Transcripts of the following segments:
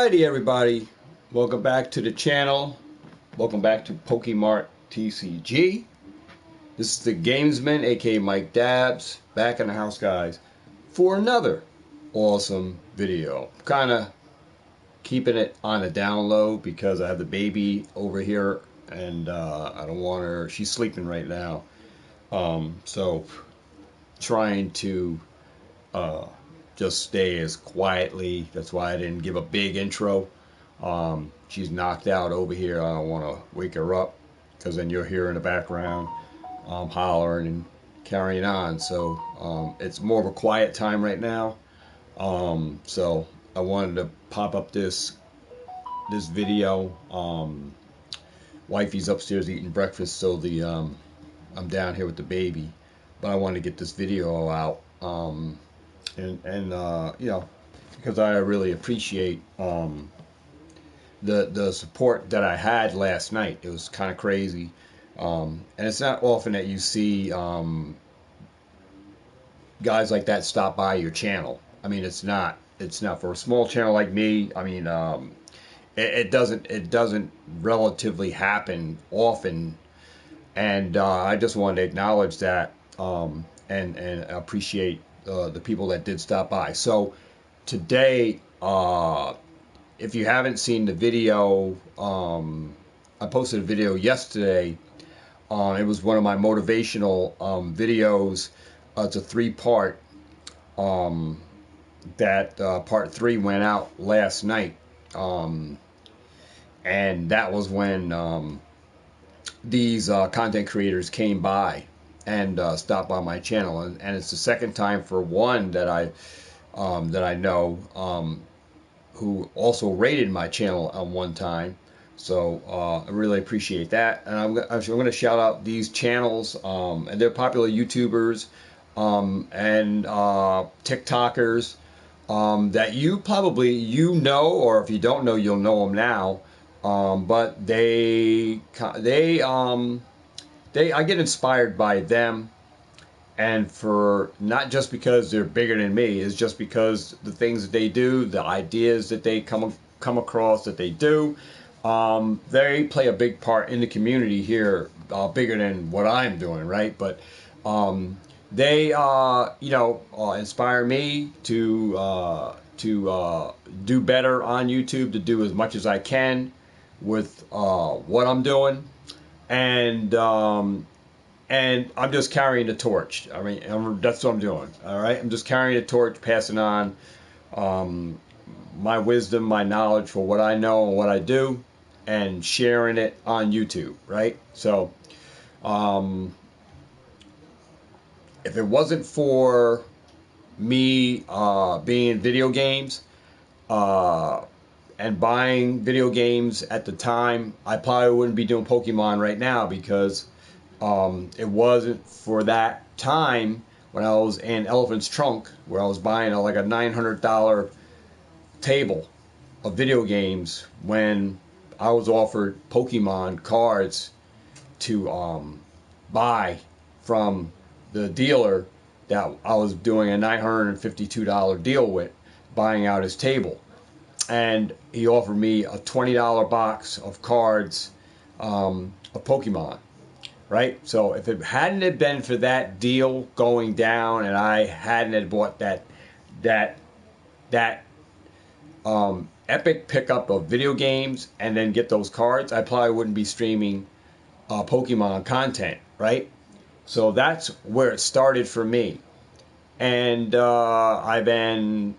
Alrighty, everybody, welcome back to the channel. Welcome back to Pokemart TCG. This is the Gamesman, aka Mike Dabs, back in the house, guys, for another awesome video. Kind of keeping it on a down low because I have the baby over here and I don't want her. She's sleeping right now, so trying to just stay as quietly. That's why I didn't give a big intro. She's knocked out over here. I don't want to wake her up because then you'll hear in the background hollering and carrying on. So it's more of a quiet time right now. So I wanted to pop up this video. Wifey's upstairs eating breakfast, so I'm down here with the baby, but I wanted to get this video out. And you know, because I really appreciate the support that I had last night. It was kind of crazy, and it's not often that you see guys like that stop by your channel. I mean, it's not for a small channel like me. I mean, it doesn't relatively happen often, and I just wanted to acknowledge that and appreciate the people that did stop by. So today, if you haven't seen the video, I posted a video yesterday. It was one of my motivational videos. It's a 3-part. That part 3 went out last night, and that was when these content creators came by and stopped by my channel, and it's the second time for one that I know who also rated my channel one time. So I really appreciate that, and I'm going to shout out these channels, and they're popular YouTubers and TikTokers that you probably know, or if you don't know, you'll know them now. But I get inspired by them, and for not just because they're bigger than me, it's just because the things that they do, the ideas that they come across that they do, they play a big part in the community here, bigger than what I'm doing, right? But they inspire me to do better on YouTube, to do as much as I can with what I'm doing. And I'm just carrying the torch. I mean, that's what I'm doing. All right, I'm just carrying the torch, passing on my wisdom, my knowledge for what I know and what I do, and sharing it on YouTube. Right. So, if it wasn't for me being in video games and buying video games at the time, I probably wouldn't be doing Pokemon right now, because it wasn't for that time when I was in Elephant's Trunk, where I was buying like a $900 table of video games, when I was offered Pokemon cards to buy from the dealer that I was doing a $952 deal with, buying out his table. And he offered me a $20 box of cards of Pokemon, right? So if it hadn't have been for that deal going down, and I hadn't have bought that epic pickup of video games and then get those cards, I probably wouldn't be streaming Pokemon content, right? So that's where it started for me. And I've been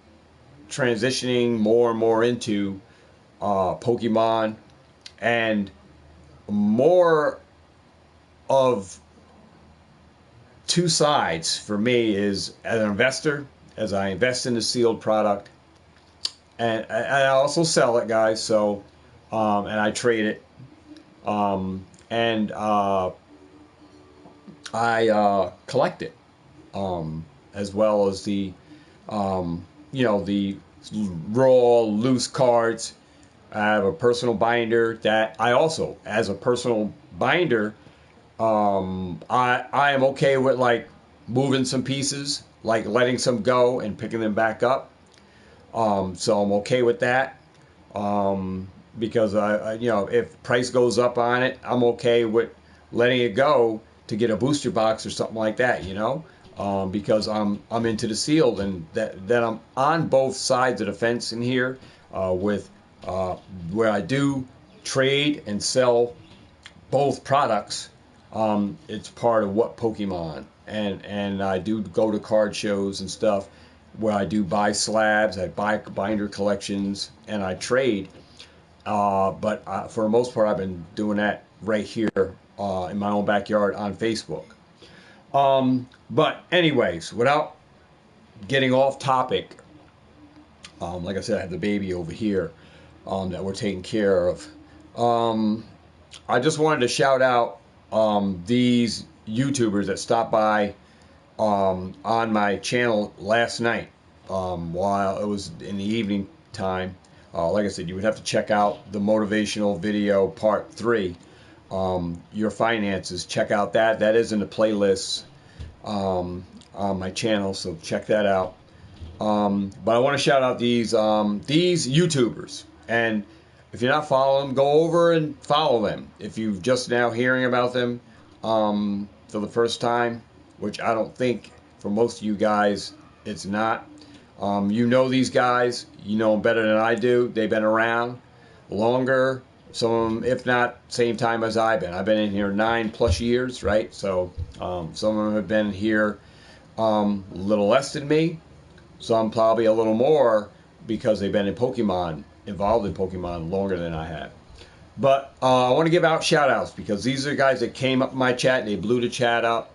transitioning more and more into Pokemon, and more of two sides for me is as an investor, as I invest in the sealed product, and I also sell it, guys. So and I trade it, and I collect it, as well as the the raw loose cards. I have a personal binder that I also, as a personal binder, I am okay with like moving some pieces, like letting some go and picking them back up. So I'm okay with that. because if price goes up on it, I'm okay with letting it go to get a booster box or something like that, because I'm into the sealed, and that I'm on both sides of the fence in here, with where I do trade and sell both products. It's part of what Pokemon, and I do go to card shows and stuff where I do buy slabs, I buy binder collections, and I trade. But for the most part, I've been doing that right here in my own backyard on Facebook. But anyways, without getting off topic, like I said, I have the baby over here that we're taking care of. I just wanted to shout out these YouTubers that stopped by on my channel last night while it was in the evening time. Like I said, you would have to check out the motivational video part 3, your finances. Check out that. That is in the playlist on my channel, so check that out. But I want to shout out these YouTubers, and if you're not following them, go over and follow them. If you're just now hearing about them for the first time, which I don't think for most of you guys it's not. You know these guys, you know them better than I do. They've been around longer, some of them, if not same time as I've been. I've been in here 9+ years, right? So some of them have been here a little less than me, some probably a little more because they've been involved in Pokemon longer than I have. But I want to give out shout outs because these are guys that came up in my chat and they blew the chat up.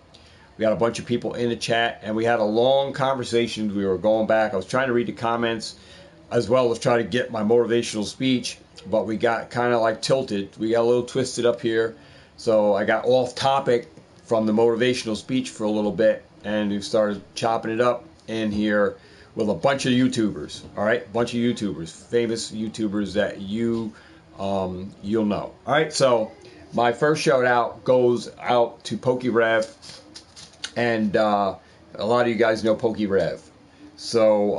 We got a bunch of people in the chat, and we had a long conversation. We were going back. I was trying to read the comments as well as try to get my motivational speech, but we got kind of like tilted. We got a little twisted up here. So I got off topic from the motivational speech for a little bit, and we started chopping it up in here with a bunch of YouTubers. All right, a bunch of YouTubers, famous YouTubers that you'll know. All right, so my first shout out goes out to pokerev. And a lot of you guys know pokerev. So,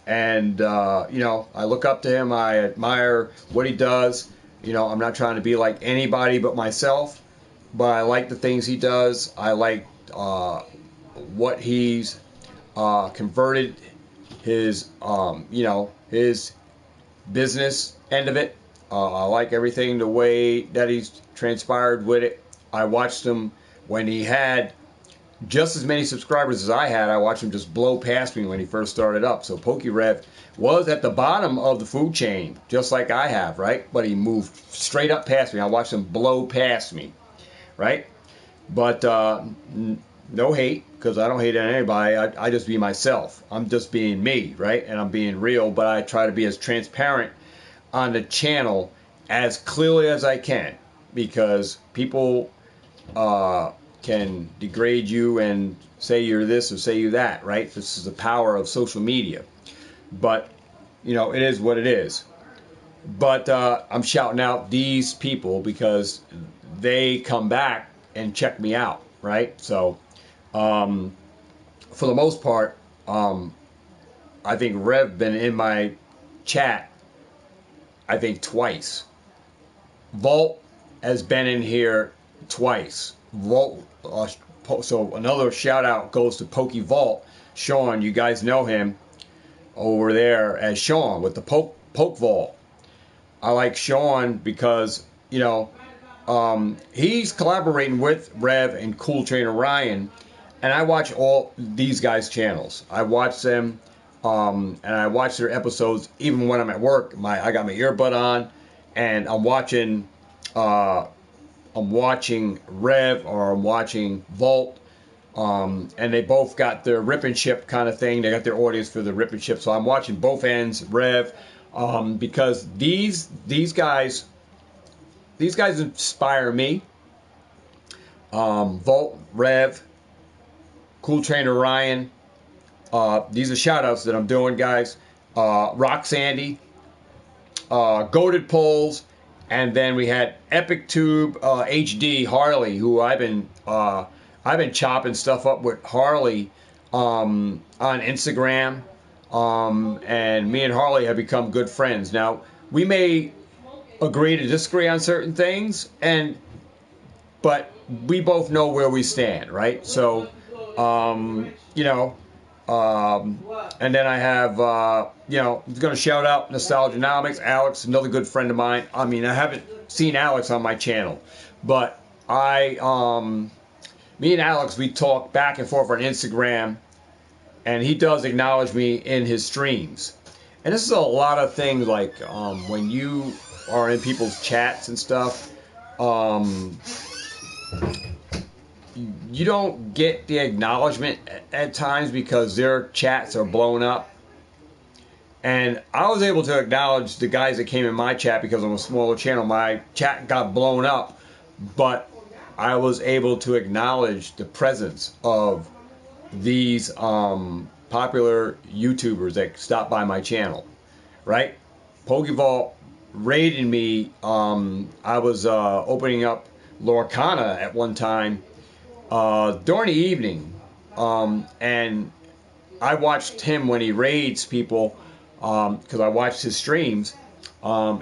I look up to him. I admire what he does. I'm not trying to be like anybody but myself, but I like the things he does. I like what he's converted his, his business end of it. I like everything, the way that he's transpired with it. I watched him when he had just as many subscribers as I had. I watched him just blow past me when he first started up. So pokerev was at the bottom of the food chain, just like I have, right? But he moved straight up past me. I watched him blow past me, right? But no hate, because I don't hate anybody. I just be myself. I'm just being me, right? And I'm being real, but I try to be as transparent on the channel as clearly as I can, because people can degrade you and say you're this or say you that, right? This is the power of social media. But, it is what it is. But I'm shouting out these people because they come back and check me out, right? So, for the most part, I think Rev been in my chat, I think twice. Vault has been in here twice. Vault, so another shout out goes to Poke Vault. Sean, you guys know him over there as Sean with the Poke Vault. I like Sean because he's collaborating with Rev and Cool Trainer Ryan, and I watch all these guys' channels. I watch them, and I watch their episodes even when I'm at work. I got my earbud on, and I'm watching Rev or I'm watching Vault, and they both got their rip and ship kind of thing. They got their audience for the rip and ship, so I'm watching both ends. Rev, because these guys inspire me. Vault, Rev, Cool Trainer Ryan. These are shout outs that I'm doing, guys. Rock Sandy, Goated Polls. And then we had Epic Tube HD Harley, who I've been chopping stuff up with Harley on Instagram, and me and Harley have become good friends. Now we may agree to disagree on certain things, but we both know where we stand, right? So, you know, and then I have, you know, I'm going to shout out Nostalgianomics, Alex, another good friend of mine. I mean, I haven't seen Alex on my channel, but me and Alex, we talk back and forth on Instagram, and he does acknowledge me in his streams. And this is a lot of things, like when you are in people's chats and stuff, you don't get the acknowledgement at times because their chats are blown up. And I was able to acknowledge the guys that came in my chat because I'm a smaller channel. My chat got blown up, but I was able to acknowledge the presence of these popular YouTubers that stopped by my channel, right? Pokevault raided me. I was opening up Lorcana at one time during the evening, and I watched him when he raids people because I watched his streams.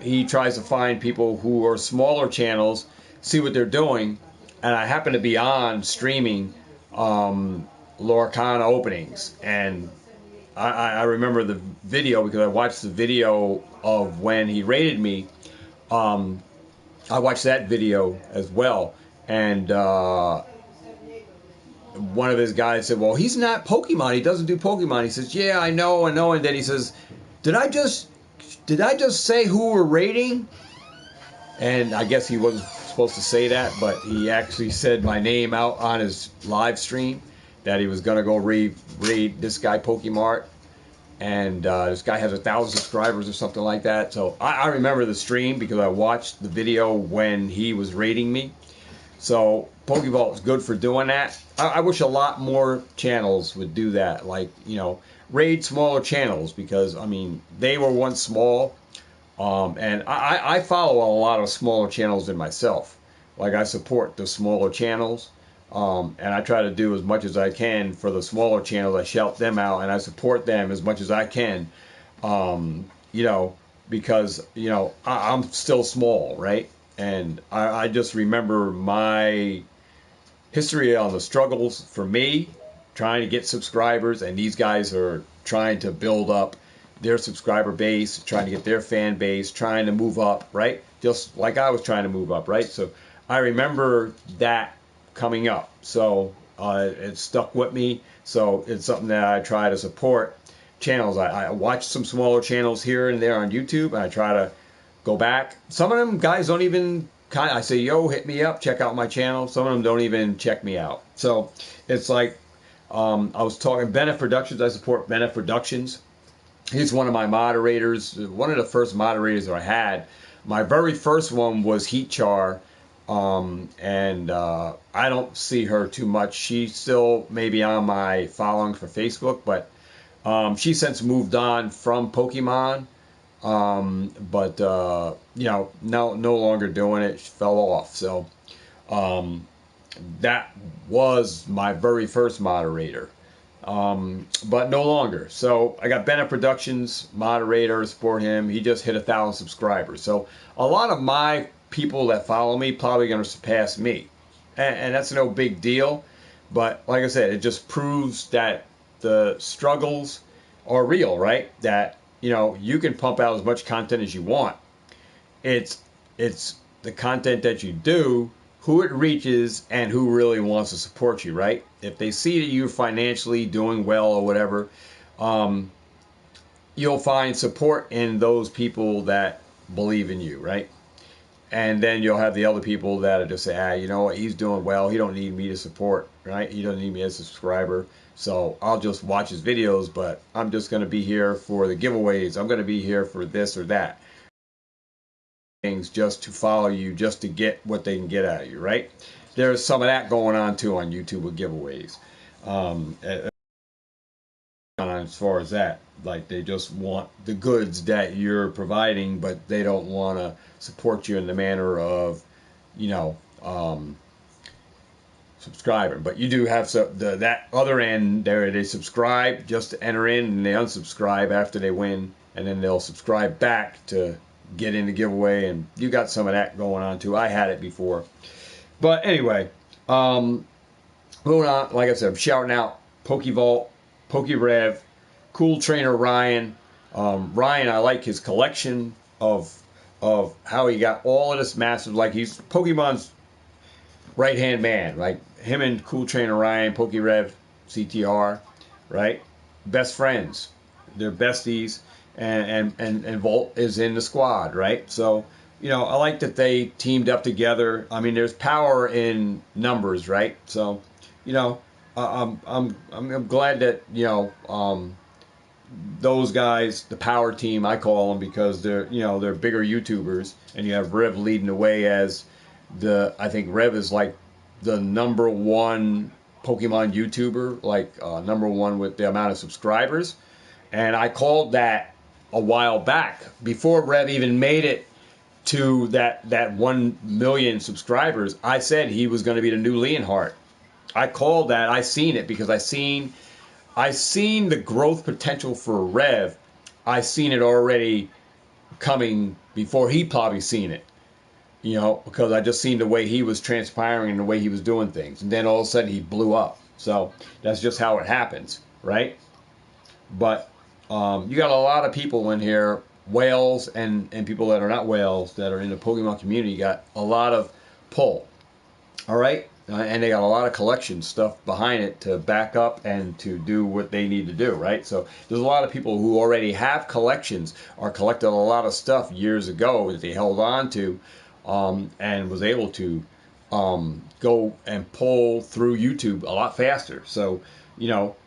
He tries to find people who are smaller channels, see what they're doing, and I happen to be on streaming Lorcana openings, and I remember the video because I watched the video of when he raided me. I watched that video as well, and one of his guys said, well, he's not Pokemon. He doesn't do Pokemon. He says, yeah, I know. And then he says, did I just say who we're rating? And I guess he wasn't supposed to say that, but he actually said my name out on his live stream, that he was going to go raid this guy Pokemart. And this guy has 1,000 subscribers or something like that. So I remember the stream because I watched the video when he was raiding me. So Pokevault is good for doing that. I wish a lot more channels would do that, like, you know, raid smaller channels, because I mean they were once small, and I follow a lot of smaller channels than myself. Like, I support the smaller channels, and I try to do as much as I can for the smaller channels. I shout them out and I support them as much as I can, you know, because, you know, I'm still small, right? And I just remember my history on the struggles for me trying to get subscribers, and these guys are trying to build up their subscriber base, trying to get their fan base, trying to move up, right? Just like I was trying to move up, right? So I remember that coming up. So it stuck with me. So it's something that I try to support channels. I watch some smaller channels here and there on YouTube, and I try to go back. Some of them guys don't even I say, yo, hit me up, check out my channel. Some of them don't even check me out. So it's like, I was talking Bennett Productions. I support Bennett Productions. He's one of my moderators, one of the first moderators that I had. My very first one was Heat Char, and I don't see her too much. She's still maybe on my following for Facebook, but she since moved on from Pokemon. But you know, no longer doing it. She fell off. So that was my very first moderator, but no longer. So I got Bennett Productions moderator, support him. He just hit 1,000 subscribers. So a lot of my people that follow me probably going to surpass me, and that's no big deal. But like I said, it just proves that the struggles are real, right? That, you know, you can pump out as much content as you want. It's the content that you do, who it reaches, and who really wants to support you, right? If they see that you're financially doing well or whatever, you'll find support in those people that believe in you, right? And then you'll have the other people that just say, you know what, he's doing well. He don't need me to support, right? He doesn't need me as a subscriber. So I'll just watch his videos, but I'm just going to be here for the giveaways. I'm going to be here for this or that. Things just to follow you, just to get what they can get out of you, right? There's some of that going on too on YouTube with giveaways. As far as that, like, they just want the goods that you're providing, but they don't want to support you in the manner of, you know, subscribing. But you do have that other end there. They subscribe just to enter in, and they unsubscribe after they win, and then they'll subscribe back to get in the giveaway, and you got some of that going on too. I had it before. But anyway, moving on, like I said, I'm shouting out Pokevault, Pokerev, Cool Trainer Ryan. Ryan, I like his collection of how he got all of this massive, like he's Pokemon's right hand man, like him and Cool Trainer Ryan, Pokerev, CTR, right? Best friends, they're besties, and Volt is in the squad, right? So I like that they teamed up together. I mean, there's power in numbers, right? So I'm glad that those guys, the power team, I call them, because they're bigger YouTubers, and you have Rev leading the way as I think Rev is like the number one Pokemon YouTuber, like number one with the amount of subscribers, and I called that a while back before Rev even made it to that 1 million subscribers. I said he was going to be the new Leonhardt. I called that. I seen it because I seen the growth potential for Rev. I seen it already coming before he probably seen it. Because I just seen the way he was transpiring and the way he was doing things. And then all of a sudden he blew up. So that's just how it happens, right? But you got a lot of people in here, whales and people that are not whales, that are in the Pokemon community, got a lot of pull. All right? And they got a lot of collection stuff behind it to back up and to do what they need to do, right? So there's a lot of people who already have collections or collected a lot of stuff years ago that they held on to, and was able to go and pull through YouTube a lot faster. So,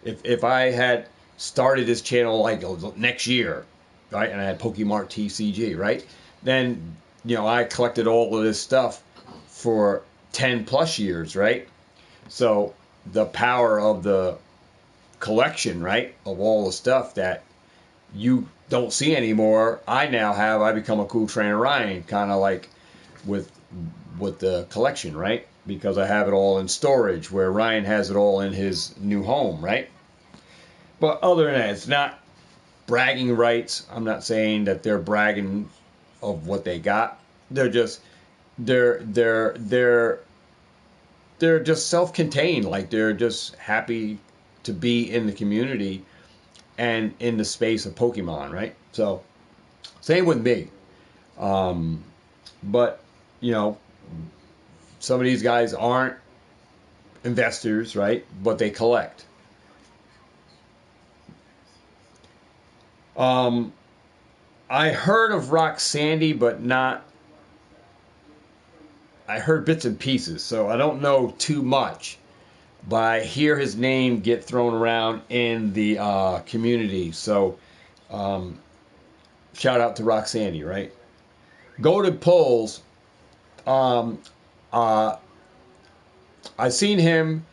if I had started this channel like next year, right, and I had Pokemart TCG, right, then, I collected all of this stuff for 10 plus years, right? So the power of the collection, right, of all the stuff that you don't see anymore, I become a Cool Trainer Ryan, kind of like with the collection, right? Because I have it all in storage, where Ryan has it all in his new home, right? But other than that, it's not bragging rights. I'm not saying that they're bragging of what they got. They're just they're just self-contained. Like, they're just happy to be in the community and in the space of Pokemon, right? So same with me. But some of these guys aren't investors, right? But they collect. I heard of Rock Sandy, but not. I heard bits and pieces, so I don't know too much. But I hear his name get thrown around in the community. So shout out to Rock Sandy, right? Goated Polls. I seen him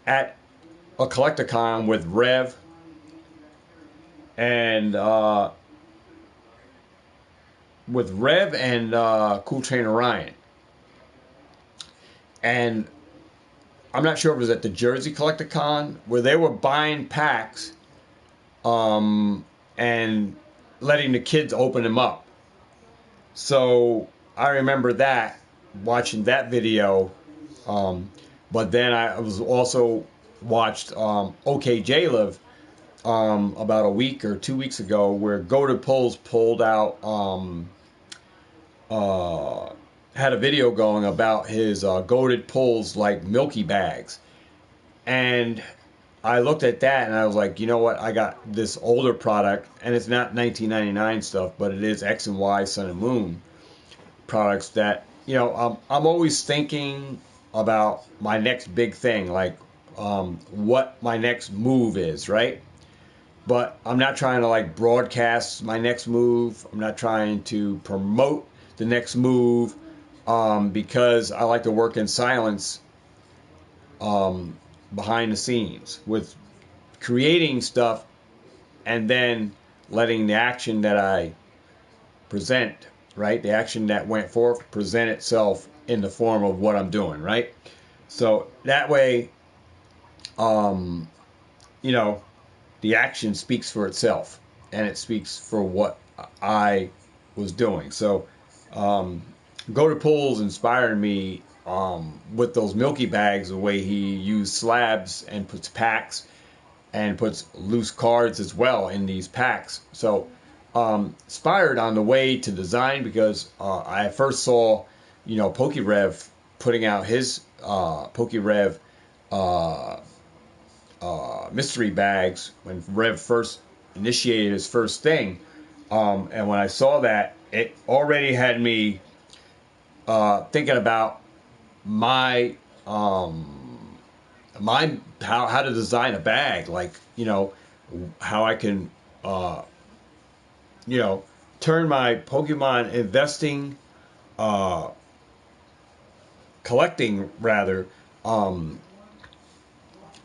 at a Collecticon with Rev and Cool Trainer Ryan. And I'm not sure if it was at the Jersey Collecticon, where they were buying packs and letting the kids open them up. So I remember that, watching that video. But then I was also watched OKJ about a week or 2 weeks ago, where Goated Polls pulled out, had a video going about his Goated Polls, like Milky Bags. And I looked at that and I was like, you know what? I got this older product, and it's not 1999 stuff, but it is X and Y, Sun and Moon products that, I'm always thinking about my next big thing, like what my next move is, right? But I'm not trying to like broadcast my next move. I'm not trying to promote the next move, because I like to work in silence, behind the scenes, with creating stuff and then letting the action that I present, right, the action that went forth, present itself in the form of what I'm doing, right? So that way, the action speaks for itself, and it speaks for what I was doing. So Go to Pools inspired me with those Milky bags, the way he used slabs and puts packs and puts loose cards as well in these packs. So inspired on the way to design, because I first saw, pokerev putting out his pokerev mystery bags when Rev first initiated his first thing. And when I saw that, it already had me thinking about my how to design a bag, like how I can turn my Pokemon investing, collecting rather,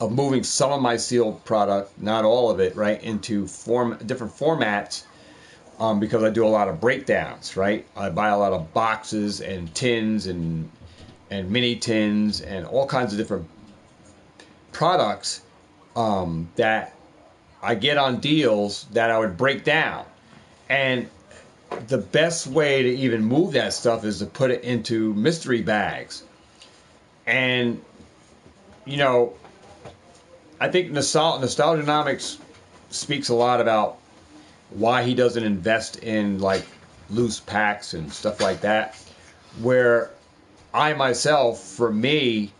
of moving some of my sealed product, not all of it, right, into different formats, because I do a lot of breakdowns, right? I buy a lot of boxes and tins and mini tins and all kinds of different products that I get on deals that I would break down. And the best way to even move that stuff is to put it into mystery bags. And I think Nostalgianomics speaks a lot about why he doesn't invest in like loose packs and stuff like that. Where I myself, for me,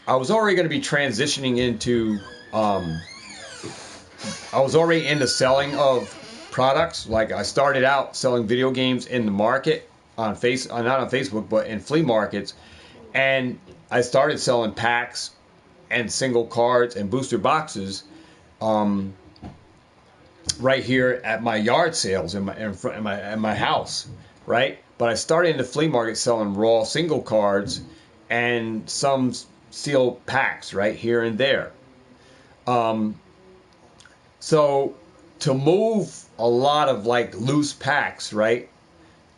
I was already going to be transitioning into, I was already into selling of products. Like I started out selling video games in the market on not on Facebook, but in flea markets. And I started selling packs and single cards and booster boxes right here at my yard sales in my house, right? But I started in the flea market selling raw single cards and some sealed packs right here and there. So to move a lot of like loose packs, right,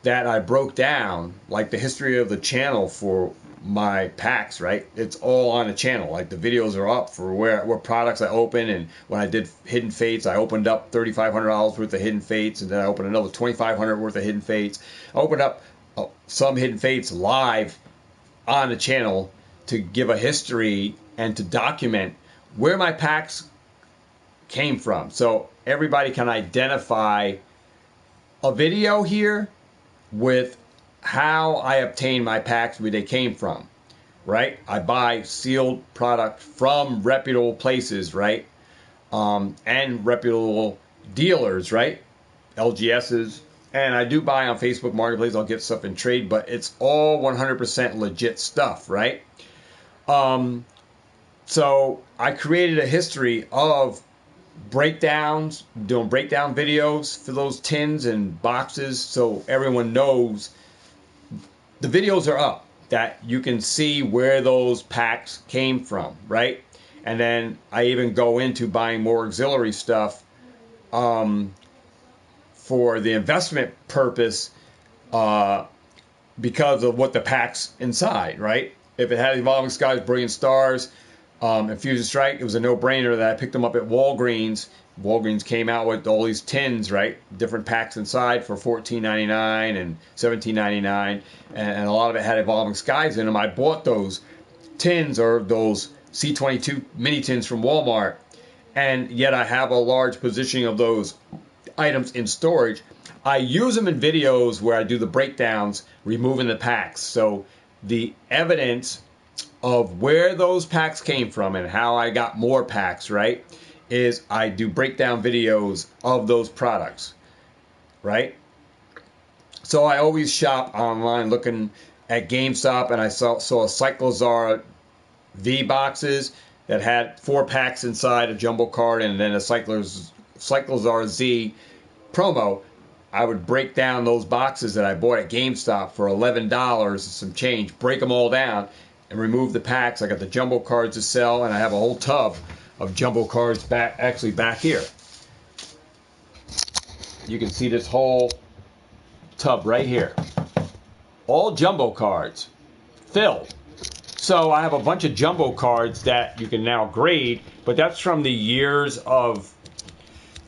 that I broke down, like the history of the channel for my packs, right? It's all on the channel. Like the videos are up for where products I open, and when I did hidden fates, I opened up $3,500 worth of hidden fates, and then I opened another $2,500 worth of hidden fates. I opened up some hidden fates live on the channel to give a history and to document where my packs came from, so everybody can identify a video here with how I obtain my packs, where they came from, right? I buy sealed product from reputable places, right? And reputable dealers, right? LGSs. And I do buy on Facebook Marketplace. I'll get stuff in trade, but it's all 100% legit stuff, right? So I created a history of breakdowns, doing breakdown videos for those tins and boxes, so everyone knows the videos are up, that you can see where those packs came from, right? And then I even go into buying more auxiliary stuff for the investment purpose, because of what the pack's inside, right? If it had Evolving Skies, Brilliant Stars, and Fusion Strike, it was a no-brainer that I picked them up at Walgreens. Walgreens came out with all these tins, right? Different packs inside for $14.99 and $17.99, and a lot of it had Evolving Skies in them. I bought those tins, or those C22 mini tins from Walmart, and yet I have a large position of those items in storage. I use them in videos where I do the breakdowns, removing the packs. So the evidence of where those packs came from and how I got more packs, right, is I do breakdown videos of those products, right? So I always shop online looking at GameStop, and I saw a Cyclozar V boxes that had 4 packs inside, a jumbo card, and then a Cyclozar Z promo. I would break down those boxes that I bought at GameStop for $11 and some change, break them all down, and remove the packs. I got the jumbo cards to sell, and I have a whole tub of jumbo cards back here. You can see this whole tub right here. All jumbo cards filled. So I have a bunch of jumbo cards that you can now grade, but that's from the years of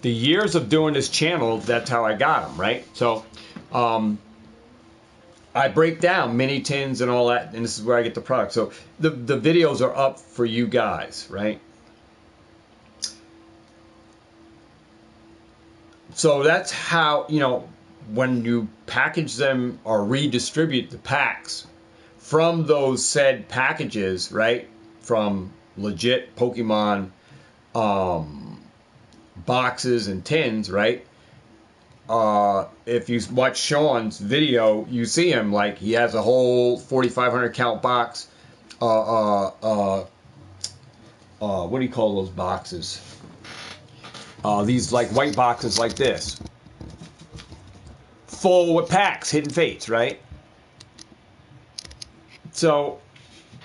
doing this channel. That's how I got them, right? So I break down mini tins and all that, and this is where I get the product. So the videos are up for you guys, right? So that's how, you know, when you package them or redistribute the packs from those said packages, right, from legit Pokemon boxes and tins, right? If you watch Sean's video, you see him like he has a whole 4,500 count box. What do you call those boxes? These like white boxes like this, full with packs, hidden fates, right? So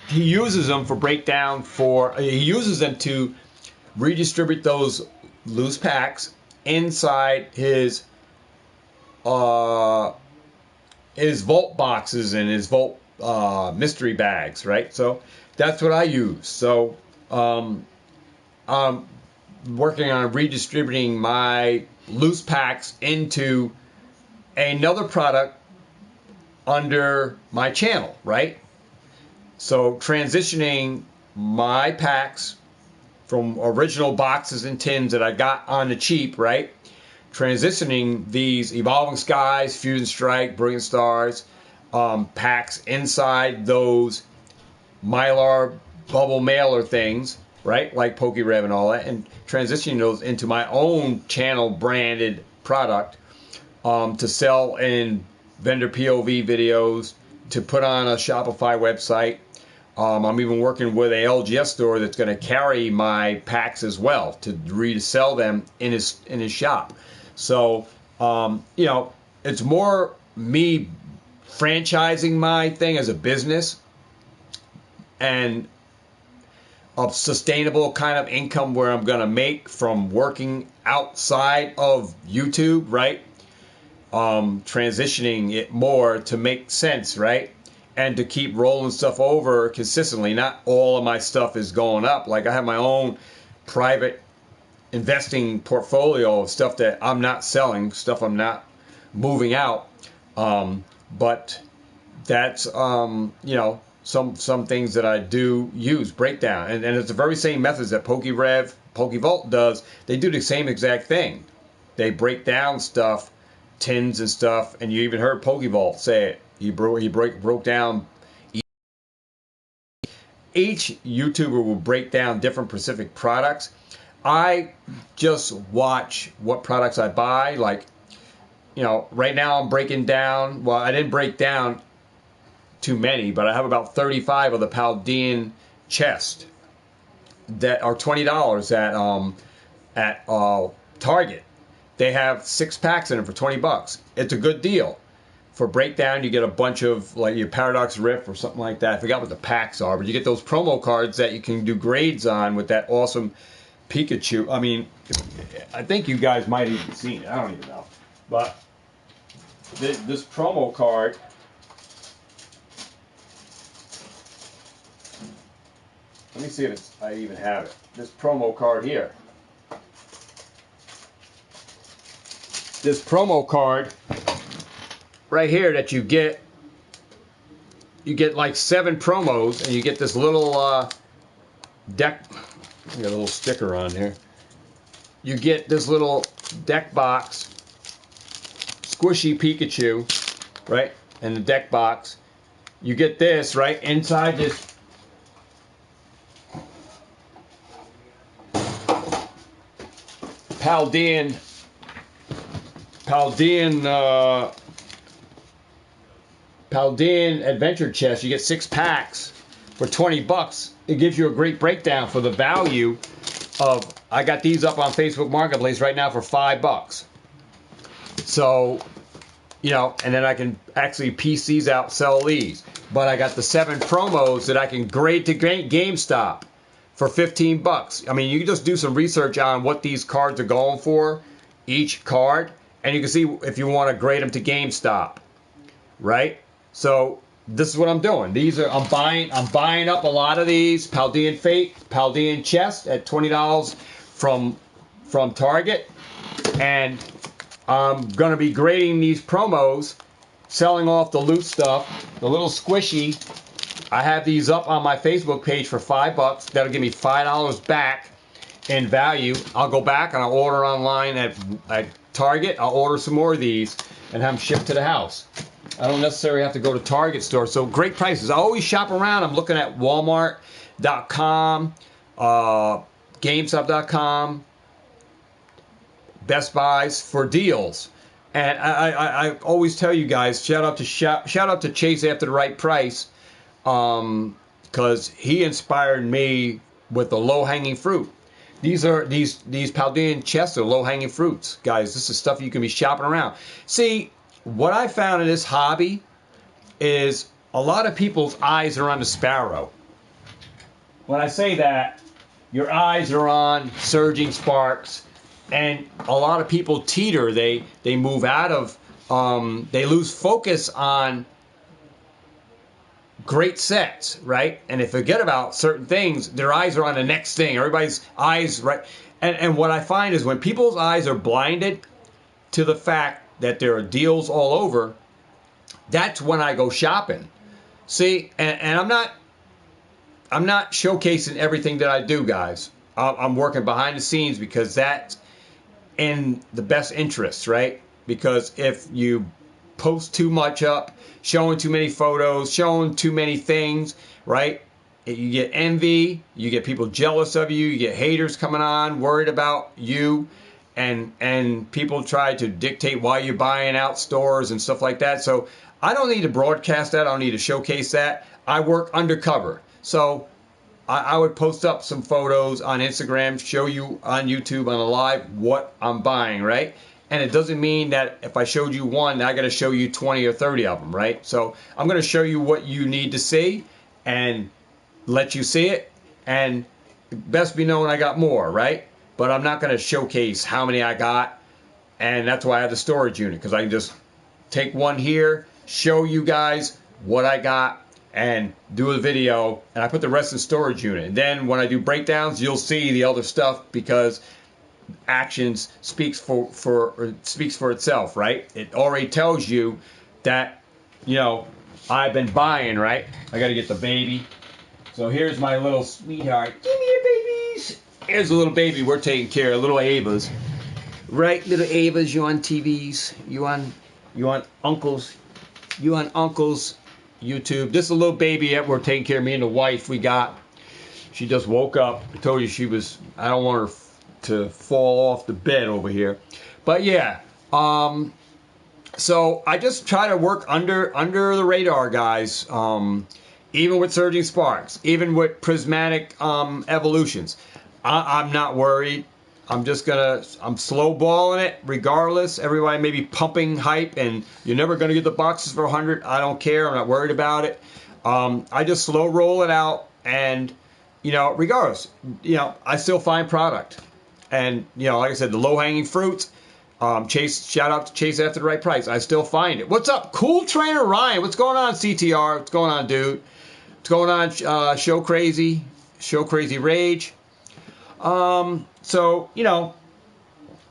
he uses them for breakdown. He uses them to redistribute those loose packs inside his vault boxes and his vault mystery bags, right? So that's what I use. So I'm working on redistributing my loose packs into another product under my channel, right? So transitioning my packs from original boxes and tins that I got on the cheap, right? Transitioning these Evolving Skies, Fusion Strike, Brilliant Stars packs inside those Mylar bubble mailer things, right? Like pokerev and all that, and transitioning those into my own channel branded product to sell in vendor POV videos, to put on a Shopify website. I'm even working with a LGS store that's going to carry my packs as well to resell them in his shop. So, you know, it's more me franchising my thing as a business and a sustainable kind of income where I'm going to make from working outside of YouTube, right? Transitioning it more to make sense, right? And to keep rolling stuff over consistently. Not all of my stuff is going up. Like I have my own private investing portfolio of stuff that I'm not selling, stuff I'm not moving out. But that's, you know, some things that I do use, breakdown. And it's the very same methods that pokerev, pokevault does. They do the same exact thing. They break down stuff, tins and stuff, and you even heard Pokevault say it. He broke down. Each YouTuber will break down different specific products. I just watch what products I buy. Like, you know, right now I'm breaking down. Well, I didn't break down too many, but I have about 35 of the Paldean chest that are $20 at Target. They have 6 packs in them for $20. It's a good deal. For breakdown, you get a bunch of like your Paradox Rift or something like that. I forgot what the packs are, but you get those promo cards that you can do grades on with that awesome Pikachu. I mean, I think you guys might have even seen it. I don't even know. But this promo card, let me see if I even have it. This promo card here. This promo card right here that you get like 7 promos, and you get this little deck. I got a little sticker on here. You get this little deck box, squishy Pikachu, right? And the deck box. You get this right inside this Paldean adventure chest. You get 6 packs for $20. It gives you a great breakdown for the value of. I got these up on Facebook Marketplace right now for $5. So, you know, and then I can actually piece these out, sell these. But I got the 7 promos that I can grade to GameStop for $15. I mean, you can just do some research on what these cards are going for, each card, and you can see if you want to grade them to GameStop, right? So this is what I'm doing. These are I'm buying up a lot of these Paldean Fate, Paldean chest at $20 from Target, and I'm going to be grading these promos, selling off the loot stuff, the little squishy. I have these up on my Facebook page for $5. That'll give me $5 back in value. I'll go back and I'll order online at Target. I'll order some more of these and have them shipped to the house. I don't necessarily have to go to Target store. So great prices. I always shop around. I'm looking at Walmart.com, GameStop.com, Best Buys for deals. And I always tell you guys, shout out to Chase After the Right Price, because he inspired me with the low-hanging fruit. These Paldean chests are low-hanging fruits, guys. This is stuff you can be shopping around. See, what I found in this hobby is a lot of people's eyes are on the sparrow. When I say that, your eyes are on surging sparks, and a lot of people teeter. They move out of, they lose focus on great sets, right? And they forget about certain things. Their eyes are on the next thing. Everybody's eyes, right? And what I find is when people's eyes are blinded to the fact that there are deals all over, that's when I go shopping. See, and I'm not showcasing everything that I do, guys. I'm working behind the scenes because that's in the best interests, right? Because if you post too much up, showing too many photos, showing too many things, right? You get envy, you get people jealous of you, you get haters coming on, worried about you, and people try to dictate why you're buying out stores and stuff like that. So I don't need to broadcast that. I don't need to showcase that. I work undercover. So I would post up some photos on Instagram, show you on YouTube on a live what I'm buying, right? And it doesn't mean that if I showed you one, I got to show you 20 or 30 of them, right? So I'm going to show you what you need to see and let you see it. And best be known I got more, right? But I'm not going to showcase how many I got. And that's why I have the storage unit, because I can just take one here, show you guys what I got, and do a video, and I put the rest in storage unit. And then when I do breakdowns, you'll see the other stuff, because actions speaks for itself, right? It already tells you that, you know, I've been buying, right? I got to get the baby. So here's my little sweetheart. Give me your babies. Here's a little baby we're taking care of, little Avas. Right, little Avas, you on TVs, you on uncles, YouTube. This is a little baby that we're taking care of, me and the wife we got. She just woke up. I told you she was, I don't want her to fall off the bed over here. But yeah, so I just try to work under the radar, guys. Even with surging sparks, even with prismatic evolutions. I'm not worried. I'm slow balling it regardless. Everybody may be pumping hype and you're never going to get the boxes for 100. I don't care. I'm not worried about it. I just slow roll it out, and, you know, regardless, you know, I still find product. And, you know, like I said, the low-hanging fruits, shout out to Chase After the Right Price. I still find it. What's up? Cool Trainer Ryan. What's going on, CTR? What's going on, dude? What's going on, Show Crazy Rage? So, you know,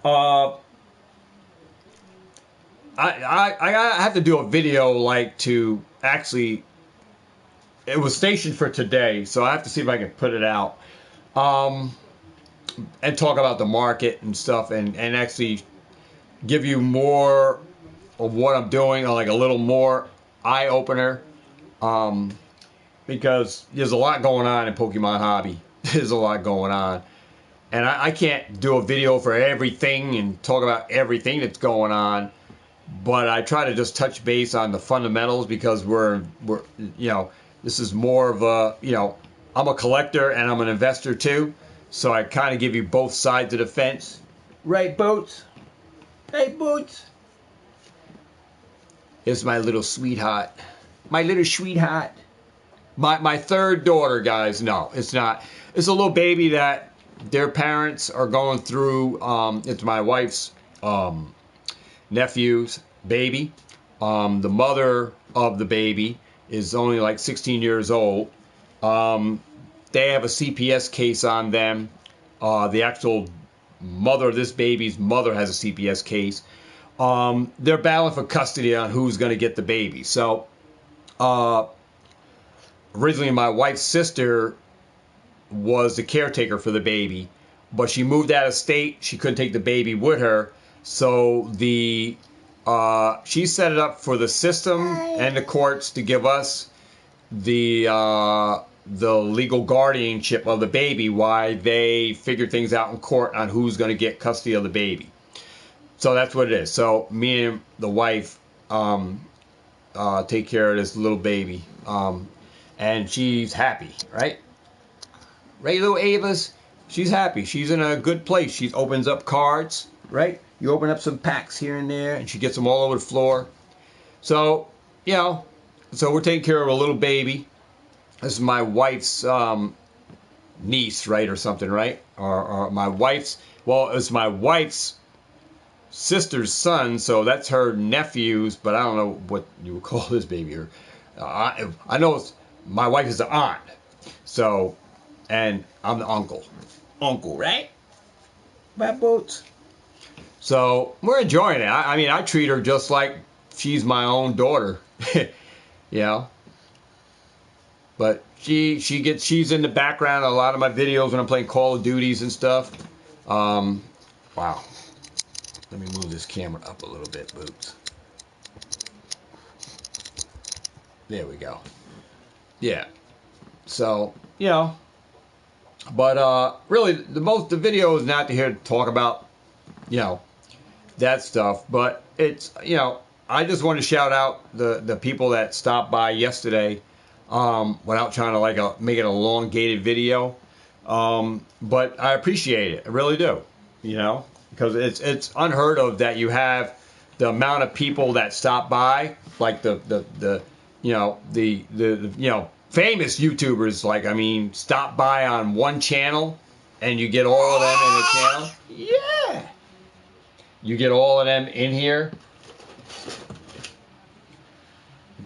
I have to do a video, like, to actually, it was stationed for today, so I have to see if I can put it out, and talk about the market and stuff, and actually give you more of what I'm doing, like a little more eye-opener, because there's a lot going on in Pokemon hobby. There's a lot going on. And I can't do a video for everything and talk about everything that's going on, but I try to just touch base on the fundamentals, because we're you know, this is more of a, you know, I'm a collector and I'm an investor too, so I kind of give you both sides of the fence. Right, Boots? Hey, Boots. Here's my little sweetheart. My little sweetheart. My third daughter, guys. No, it's not. It's a little baby that their parents are going through. It's my wife's nephew's baby. The mother of the baby is only like 16 years old. They have a CPS case on them. The actual mother of this baby's mother has a CPS case. they're battling for custody on who's going to get the baby. So originally my wife's sister was the caretaker for the baby, but she moved out of state. She couldn't take the baby with her, so she set it up for the system and the courts to give us the legal guardianship of the baby while they figure things out in court on who's going to get custody of the baby. So that's what it is. So me and the wife take care of this little baby, and she's happy, right? Right, little Ava's? She's happy. She's in a good place. She opens up cards, right? You open up some packs here and there, and she gets them all over the floor. So, so we're taking care of a little baby. This is my wife's niece, right, or something, right? Or my wife's, it's my wife's sister's son, so that's her nephew's, but I don't know what you would call this baby. I know my wife is the aunt, so, and I'm the uncle. Uncle, right? Bad boats. So we're enjoying it. I mean, I treat her just like she's my own daughter, But she's in the background of a lot of my videos when I'm playing Call of Duties and stuff. Wow. Let me move this camera up a little bit, Boots. There we go. Yeah. So, but really the video is not here to talk about, that stuff, but it's, I just want to shout out the people that stopped by yesterday, without trying to make it a elongated video. But I appreciate it. I really do, because it's unheard of that you have the amount of people that stop by, like the famous YouTubers, stop by on one channel and you get all of them in the channel. Yeah. You get all of them in here.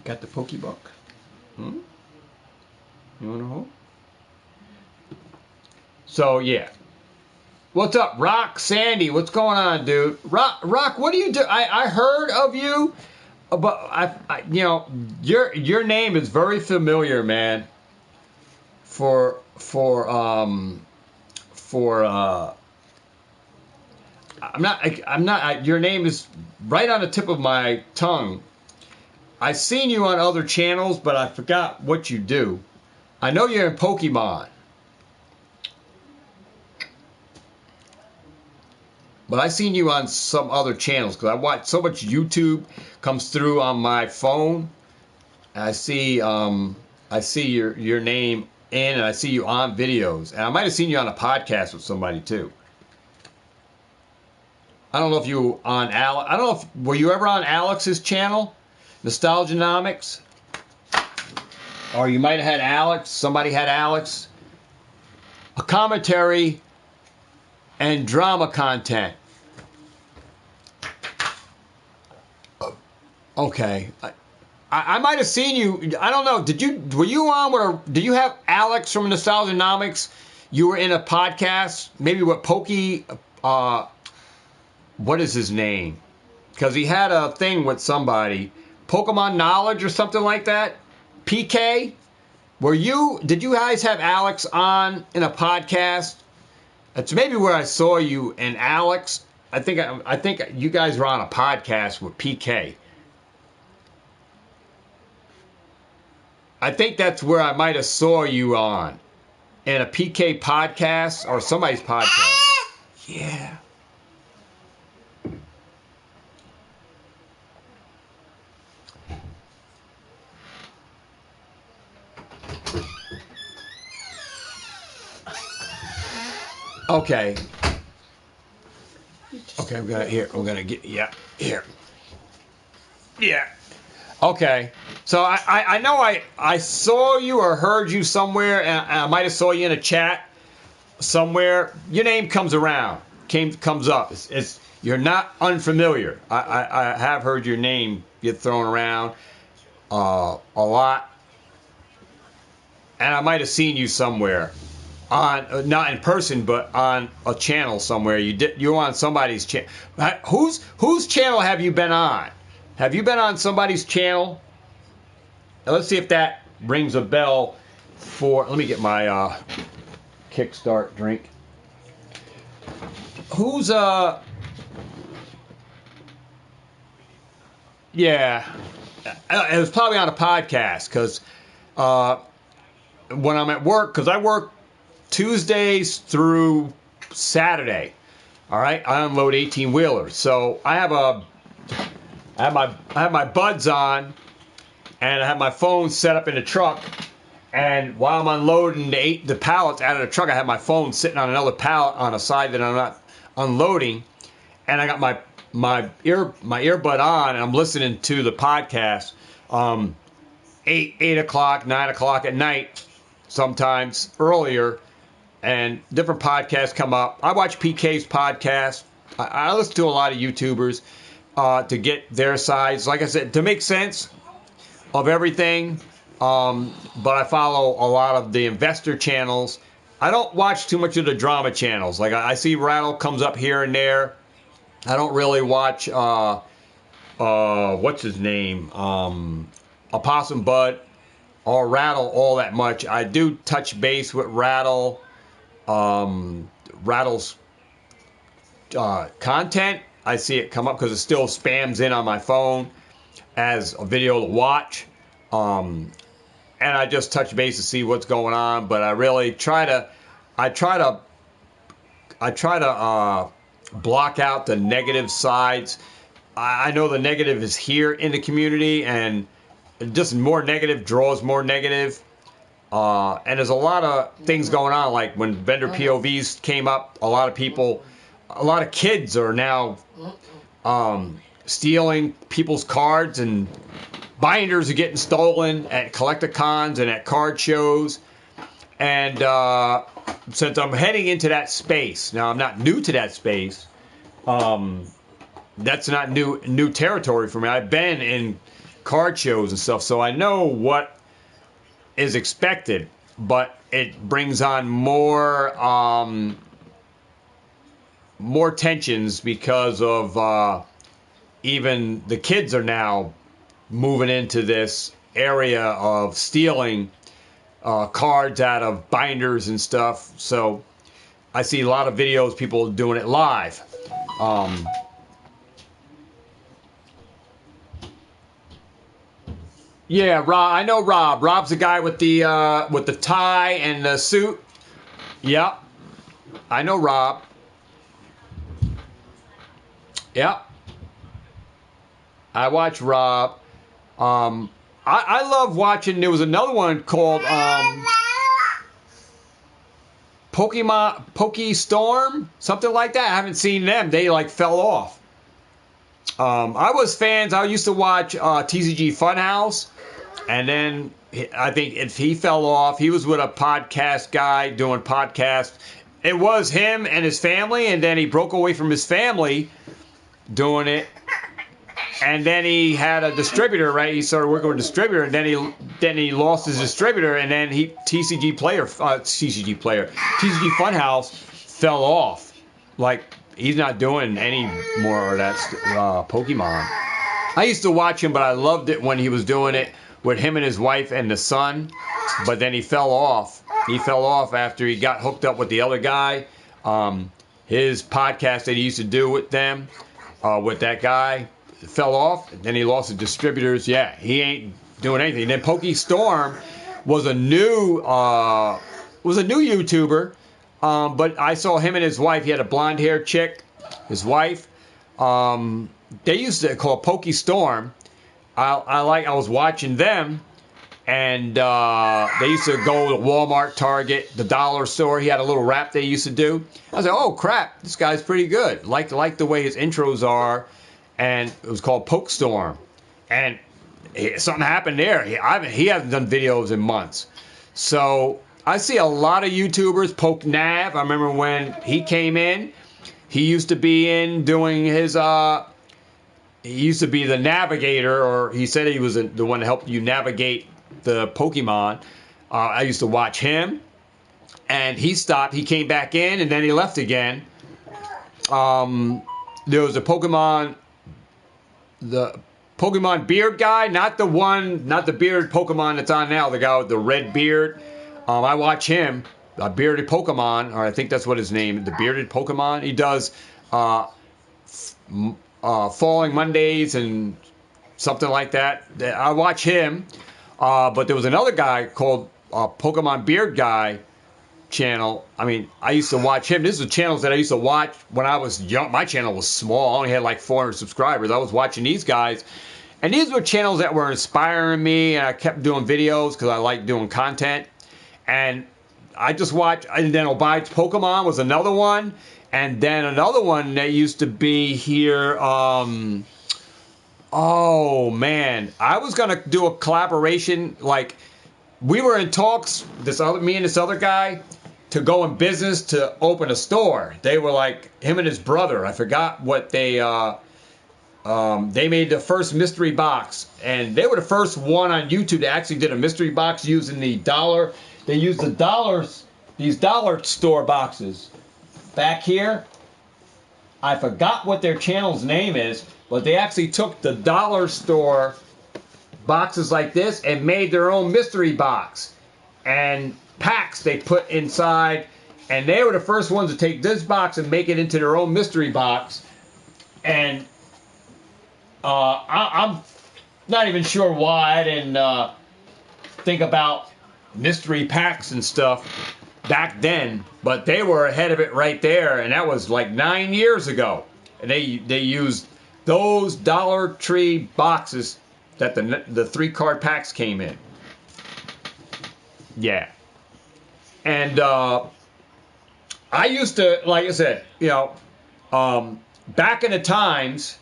Got the Pokebook? You want to hold? So, yeah. What's up, Rock? Sandy, what's going on, dude? Rock, what do you do? I heard of you, but your name is very familiar, man. I'm not, your name is right on the tip of my tongue. I've seen you on other channels, but I forgot what you do. I know you're in Pokemart. But I've seen you on some other channels because I watch so much YouTube comes through on my phone. I see your name in, and I see you on videos. And I might have seen you on a podcast with somebody too. I don't know if you were on Alex. I don't know if were you ever on Alex's channel, Nostalgianomics, or you might have had Alex. Somebody had Alex. A commentary and drama content. Okay, I might have seen you. I don't know. Were you on? Did you have Alex from Nostalgianomics? You were in a podcast, maybe with Pokey. What is his name? Because he had a thing with somebody, Pokemon Knowledge or something like that. PK. Did you guys have Alex on in a podcast? That's maybe where I saw you and Alex. I think you guys were on a podcast with PK. I think that's where I might have saw you on, in a PK podcast or somebody's podcast. Yeah. Okay. Okay, we're gonna get, yeah, here. Yeah. Okay. So I know I saw you or heard you somewhere, and I might have saw you in a chat somewhere. Your name comes up. You're not unfamiliar. I have heard your name get thrown around a lot, and I might have seen you somewhere. not in person, but on a channel somewhere. You're on somebody's channel. Whose channel have you been on? Have you been on somebody's channel? Now, let's see if that rings a bell. Let me get my Kickstart drink. Who's yeah, it was probably on a podcast because when I'm at work, because I work Tuesdays through Saturday. All right, I unload 18-wheelers, so I have my buds on, and I have my phone set up in the truck. And while I'm unloading the pallets out of the truck, I have my phone sitting on another pallet on a side that I'm not unloading, and I got my earbud on, and I'm listening to the podcast. 8 o'clock, 9 o'clock at night, sometimes earlier, and different podcasts come up. I watch PK's podcast. I listen to a lot of YouTubers to get their sides, like I said, to make sense of everything. But I follow a lot of the investor channels. I don't watch too much of the drama channels. Like I see Rattle comes up here and there. I don't really watch what's his name? Opossum Bud or Rattle all that much. I do touch base with Rattle. Rattle's content. I see it come up because it still spams in on my phone as a video to watch. And I just touch base to see what's going on, but I really try to block out the negative sides. I know the negative is here in the community, and just more negative draws more negative. And there's a lot of things going on, like when vendor POVs came up, a lot of kids are now stealing people's cards, and binders are getting stolen at collecticons and at card shows. And since I'm heading into that space, now I'm not new to that space. That's not new territory for me. I've been in card shows and stuff, so I know what is expected. But it brings on more tensions because of even the kids are now moving into this area of stealing cards out of binders and stuff. So I see a lot of videos, people doing it live. Yeah, Rob. I know Rob. Rob's the guy with the tie and the suit. Yep, I know Rob. Yep, I watch Rob. I love watching. There was another one called Pokestorm, something like that. I haven't seen them. They like fell off. I was fans. I used to watch TCG Funhouse, and then I think if he fell off, he was with a podcast guy doing podcasts. It was him and his family, and then he broke away from his family doing it. And then he had a distributor, right? He started working with a distributor, and then he lost his distributor, and then TCG Funhouse fell off. Like, he's not doing any more of that Pokemon. I used to watch him, but I loved it when he was doing it with him and his wife and the son. But then he fell off. He fell off after he got hooked up with the other guy. His podcast that he used to do with them, with that guy, fell off. Then he lost the distributors. Yeah, he ain't doing anything. Then Pokestorm was a new YouTuber, but I saw him and his wife. He had a blonde haired chick, his wife. They used to call Pokestorm. I was watching them, and they used to go to Walmart, Target, the dollar store. He had a little rap they used to do. I was like, oh crap, this guy's pretty good. Like the way his intros are. And it was called Pokestorm. And something happened there. He hasn't done videos in months. So I see a lot of YouTubers. PokeNav, I remember when he came in. He used to be in doing his... he used to be the navigator, or he said he was the one to help you navigate the Pokemon. I used to watch him. and he stopped. He came back in, and then he left again. There was a Pokemon, the Pokemon beard guy, not the bearded Pokemon that's on now, the guy with the red beard. I watch him, a bearded Pokemon, or I think that's what his name, the bearded Pokemon. He does Falling Mondays and something like that. I watch him, but there was another guy called Pokemon Beard Guy channel. I mean, I used to watch him. This is the channels that I used to watch when I was young. My channel was small. I only had like 400 subscribers. I was watching these guys, and these were channels that were inspiring me, and I kept doing videos because I like doing content. And I just watched, and then Obide's Pokemon was another one, and then another one that used to be here. Oh man, I was gonna do a collaboration. Like, we were in talks, me and this other guy, to go in business to open a store. They were like, him and his brother, I forgot what they made the first mystery box, and they were the first one on YouTube that actually did a mystery box using the dollar. They used these dollar store boxes. Back here, I forgot what their channel's name is, but they actually took the dollar store boxes like this and made their own mystery box. And packs they put inside, and they were the first ones to take this box and make it into their own mystery box. And I'm not even sure why I didn't think about mystery packs and stuff back then, but they were ahead of it right there, and that was like 9 years ago. And they used those Dollar Tree boxes that the 3-card packs came in. Yeah. And I used to, like I said, back in the times,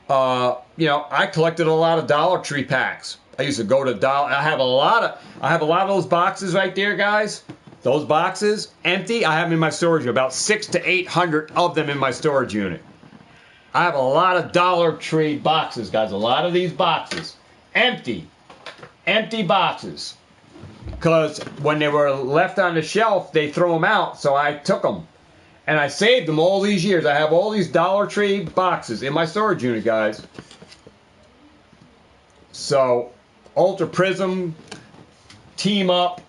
I collected a lot of Dollar Tree packs. I used to go to Dollar. I have a lot of those boxes right there, guys. Those boxes empty. I have them in my storage unit. About 600 to 800 of them in my storage unit. I have a lot of Dollar Tree boxes, guys. A lot of these boxes empty boxes. Because when they were left on the shelf, they throw them out. So I took them. And I saved them all these years. I have all these Dollar Tree boxes in my storage unit, guys. So, Ultra Prism, Team Up.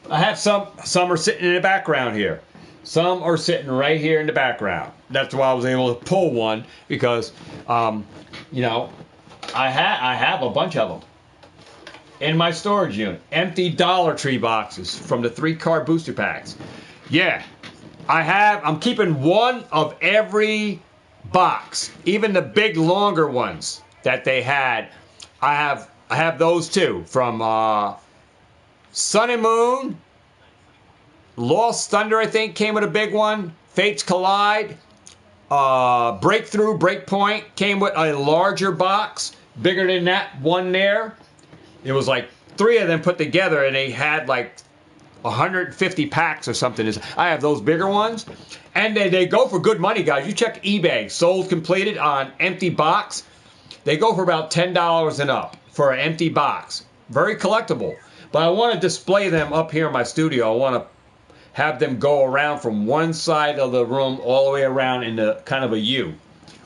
I have some are sitting in the background here. Some are sitting right here in the background. That's why I was able to pull one. Because, I have a bunch of them in my storage unit. Empty Dollar Tree boxes from the 3-card booster packs. Yeah. I'm keeping one of every box, even the big longer ones that they had. I have those too, from Sun and Moon, Lost Thunder, I think, came with a big one. Fates Collide, Breakthrough, Breakpoint came with a larger box, bigger than that one there. It was like 3 of them put together, and they had like 150 packs or something. I have those bigger ones, and they go for good money, guys. You check eBay, sold completed on empty box. They go for about $10 and up for an empty box. Very collectible. But I want to display them up here in my studio. I want to have them go around from one side of the room all the way around in the kind of a U,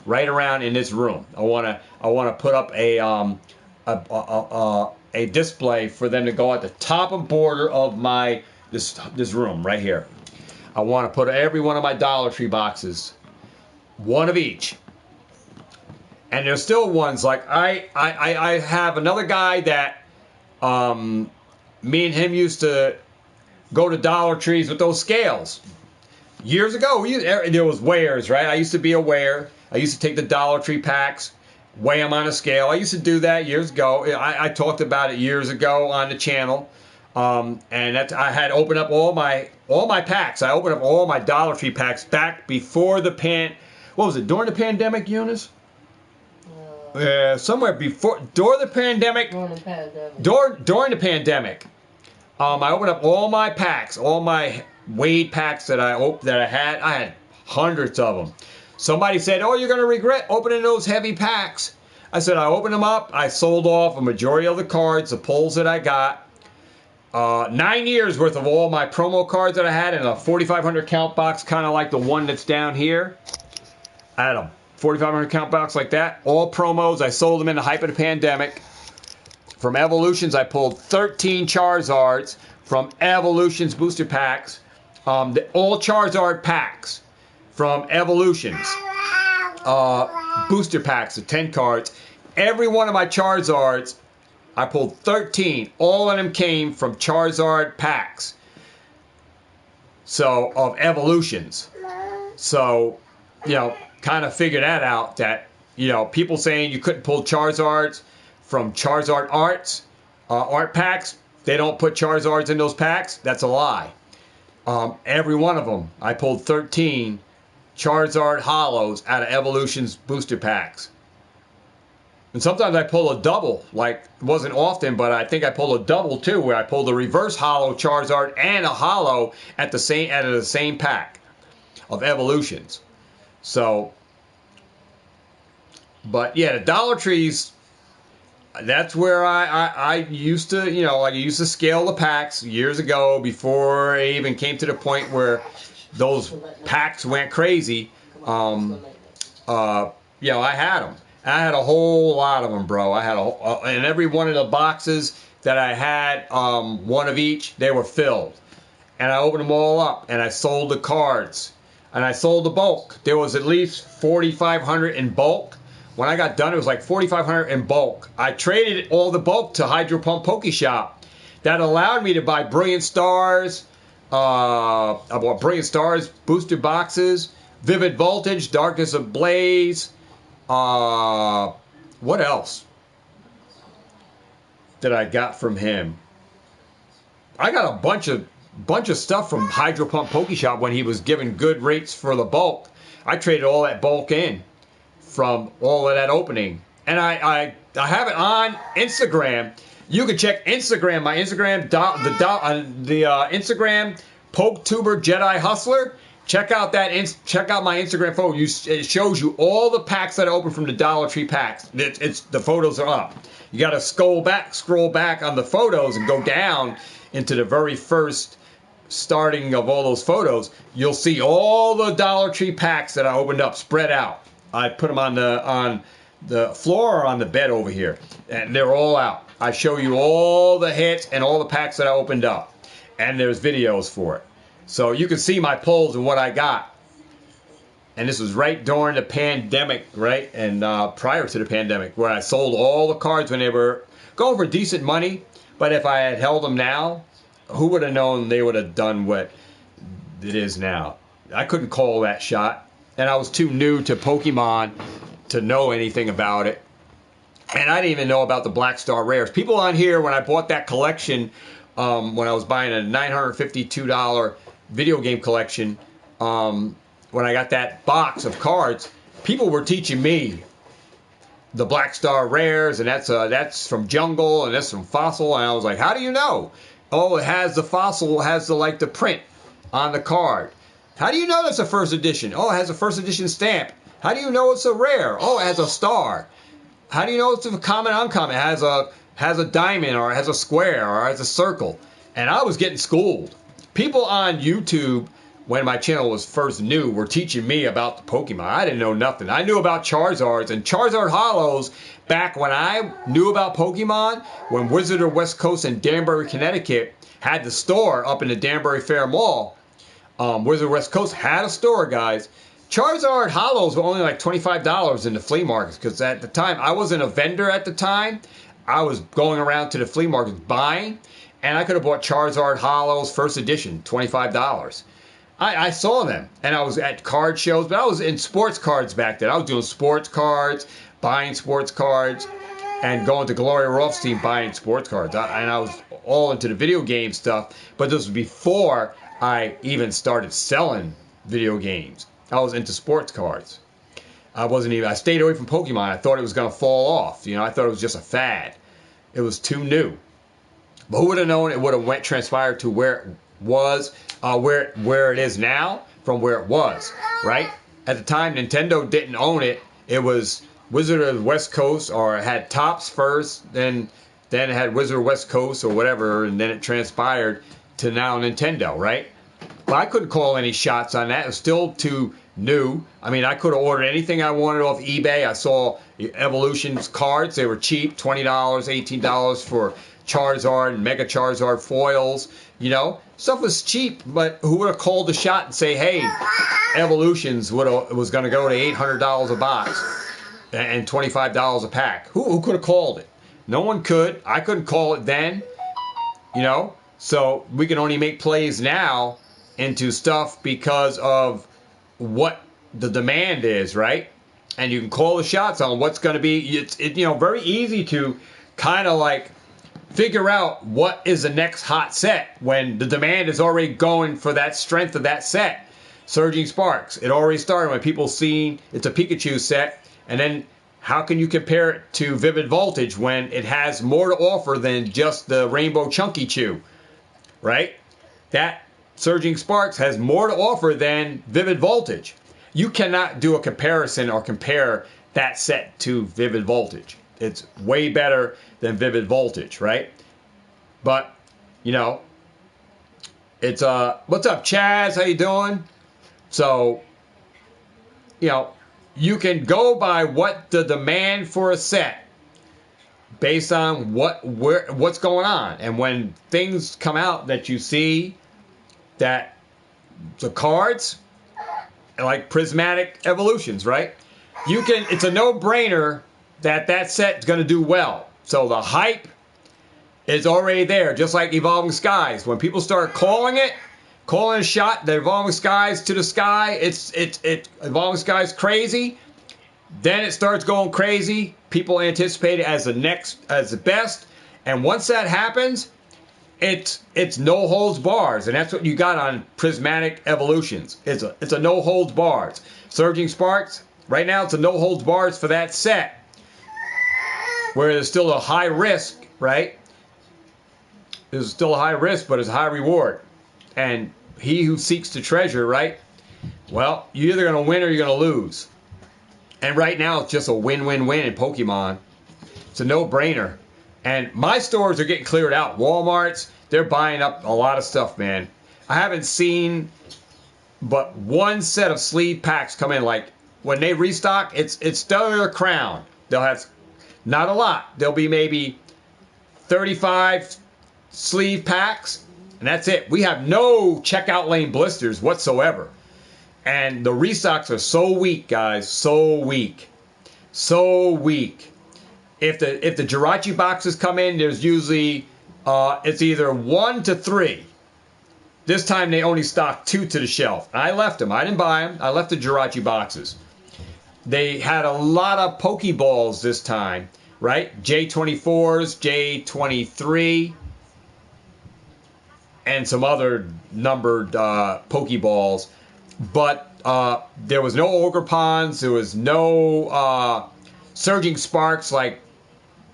right around in this room. I want to put up a display for them to go at the top and border of this room right here. I want to put every one of my Dollar Tree boxes, one of each. And there's still ones like I have another guy that me and him used to go to Dollar Trees with those scales. Years ago, there was weighers, right? I used to be a weigher. I used to take the Dollar Tree packs, weigh them on a scale. I used to do that years ago. I talked about it years ago on the channel. And I had opened up all my packs. I opened up all my Dollar Tree packs back before what was it, during the pandemic, Eunice? Somewhere during the pandemic. During the pandemic. I opened up all my packs, all my weighed packs that I had. I had hundreds of them. Somebody said, "Oh, you're going to regret opening those heavy packs." I said, I opened them up. I sold off a majority of the cards, the pulls that I got. 9 years worth of all my promo cards that I had in a 4,500 count box, kind of like the one that's down here. I had a 4,500 count box like that. All promos. I sold them in the height of the pandemic. From Evolutions, I pulled 13 Charizards from Evolutions booster packs. All Charizard packs from Evolutions. Booster packs of 10 cards. Every one of my Charizards, I pulled 13. All of them came from Charizard packs. So, of Evolutions. So, you know, kind of figure that out, that, you know, people saying you couldn't pull Charizards from Charizard art packs, they don't put Charizards in those packs, that's a lie. Every one of them, I pulled 13 Charizard Hollows out of Evolution's booster packs. And sometimes I pull a double, like, it wasn't often, but I think I pulled a double too, where I pulled a reverse hollow Charizard and a hollow out of the same pack of Evolutions. So, but yeah, the Dollar Trees, that's where I used to, you know, I used to scale the packs years ago before it even came to the point where those packs went crazy. You know, I had them. I had a whole lot of them, bro. I had and every one of the boxes that I had, one of each, they were filled. And I opened them all up, and I sold the cards. And I sold the bulk. There was at least 4,500 in bulk. When I got done, it was like 4,500 in bulk. I traded all the bulk to Hydro Pump Poke Shop. That allowed me to buy Brilliant Stars. I bought Brilliant Stars booster boxes, Vivid Voltage, Darkness Ablaze. What else that I got from him? I got a bunch of stuff from Hydro Pump Poke Shop when he was giving good rates for the bulk. I traded all that bulk in from all of that opening, and I have it on Instagram. You can check Instagram, my Instagram, the Instagram PokeTuber Jedi Hustler. Check out my Instagram photo. It shows you all the packs that I opened from the Dollar Tree packs. The photos are up. You got to scroll back on the photos and go down into the very first starting of all those photos. You'll see all the Dollar Tree packs that I opened up spread out. I put them on the floor or on the bed over here, and they're all out. I show you all the hits and all the packs that I opened up, and there's videos for it. So you can see my pulls and what I got. And this was right during the pandemic, right? And prior to the pandemic, where I sold all the cards when they were going for decent money. But if I had held them now, who would have known they would have done what it is now? I couldn't call that shot. And I was too new to Pokemon to know anything about it. And I didn't even know about the Black Star Rares. People on here, when I bought that collection, when I was buying a $952 video game collection, when I got that box of cards, people were teaching me the Black Star Rares, and that's from Jungle, and that's from Fossil, and I was like, how do you know? Oh, it has the Fossil, it has the print on the card. How do you know that's a first edition? Oh, it has a first edition stamp. How do you know it's a rare? Oh, it has a star. How do you know it's a common, uncommon? It has a diamond, or it has a square, or it has a circle. And I was getting schooled. People on YouTube, when my channel was first new, were teaching me about the Pokemon. I didn't know nothing. I knew about Charizards and Charizard Hollows back when I knew about Pokemon, when Wizard of West Coast in Danbury, Connecticut had the store up in the Danbury Fair Mall. Wizard of West Coast had a store, guys. Charizard Hollows were only like $25 in the flea markets, because at the time, I wasn't a vendor at the time. I was going around to the flea markets buying, and I could have bought Charizard Hollows first edition, $25. I saw them, and I was at card shows, but I was in sports cards back then. I was doing sports cards, buying sports cards, and going to Gloria Rothstein buying sports cards. And I was all into the video game stuff, but this was before I even started selling video games. I was into sports cards. I stayed away from Pokemon. I thought it was going to fall off. You know, I thought it was just a fad. It was too new. But who would have known it would have transpired to where it was, where it is now from where it was, right? At the time, Nintendo didn't own it. It was Wizard of the West Coast, or it had Topps first, then then it had Wizard West Coast or whatever, and then it transpired to now Nintendo, right? But I couldn't call any shots on that. It was still too new. I mean, I could have ordered anything I wanted off eBay. I saw Evolution's cards. They were cheap, $20, $18 for Charizard and Mega Charizard foils. You know, stuff was cheap, but who would have called the shot and say, hey, Evolutions was going to go to $800 a box and $25 a pack? Who could have called it? No one could. I couldn't call it then, you know. So we can only make plays now into stuff because of what the demand is, right? And you can call the shots on what's going to be. It's you know, very easy to kind of like figure out what is the next hot set when the demand is already going for that strength of that set. Surging Sparks, it already started when people seen it's a Pikachu set, and then how can you compare it to Vivid Voltage when it has more to offer than just the Rainbow Chunky Chew, right? That Surging Sparks has more to offer than Vivid Voltage. You cannot do a comparison or compare that set to Vivid Voltage. It's way better than Vivid Voltage, right? But, you know, it's what's up, Chaz? How you doing? So, you know, you can go by what the demand for a set based on what's going on. And when things come out that you see that the cards, like prismatic evolutions, right? It's a no-brainer that set's going to do well. So the hype is already there, just like Evolving Skies. When people start calling a shot, the Evolving Skies to the sky, it's Evolving Skies crazy. Then it starts going crazy. People anticipate it as the best. And once that happens, it's no holds bars, and that's what you got on prismatic evolutions. It's a no holds bars. Surging Sparks, right now it's a no holds bars for that set, where there's still a high risk, right? There's still a high risk, but it's a high reward. And he who seeks the treasure, right? Well, you're either going to win or you're going to lose. And right now it's just a win-win-win in Pokemon. It's a no-brainer. And my stores are getting cleared out. Walmart's, they're buying up a lot of stuff, man. I haven't seen but one set of sleeve packs come in. Like, when they restock, it's Stellar Crown. They'll have, not a lot. There'll be maybe 35 sleeve packs, and that's it. We have no checkout lane blisters whatsoever. And the restocks are so weak, guys. So weak. So weak. If the Jirachi boxes come in, there's usually it's either 1 to 3. This time they only stocked 2 to the shelf. I left them. I didn't buy them. I left the Jirachi boxes. They had a lot of Pokeballs this time, right? J24s, J23, and some other numbered Pokeballs. But there was no Ogre Ponds. There was no Surging Sparks like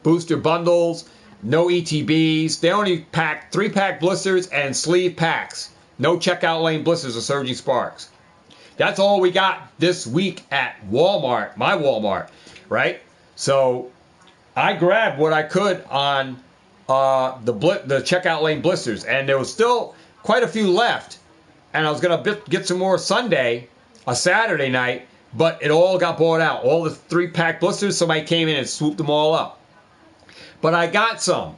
booster bundles. No ETBs. They only packed 3-pack blisters and sleeve packs. No checkout lane blisters or Surging Sparks. That's all we got this week at Walmart, my Walmart, right? So I grabbed what I could on the checkout lane blisters, and there was still quite a few left. And I was going to get some more Sunday, a Saturday night, but it all got bought out. All the 3-pack blisters, somebody came in and swooped them all up. But I got some.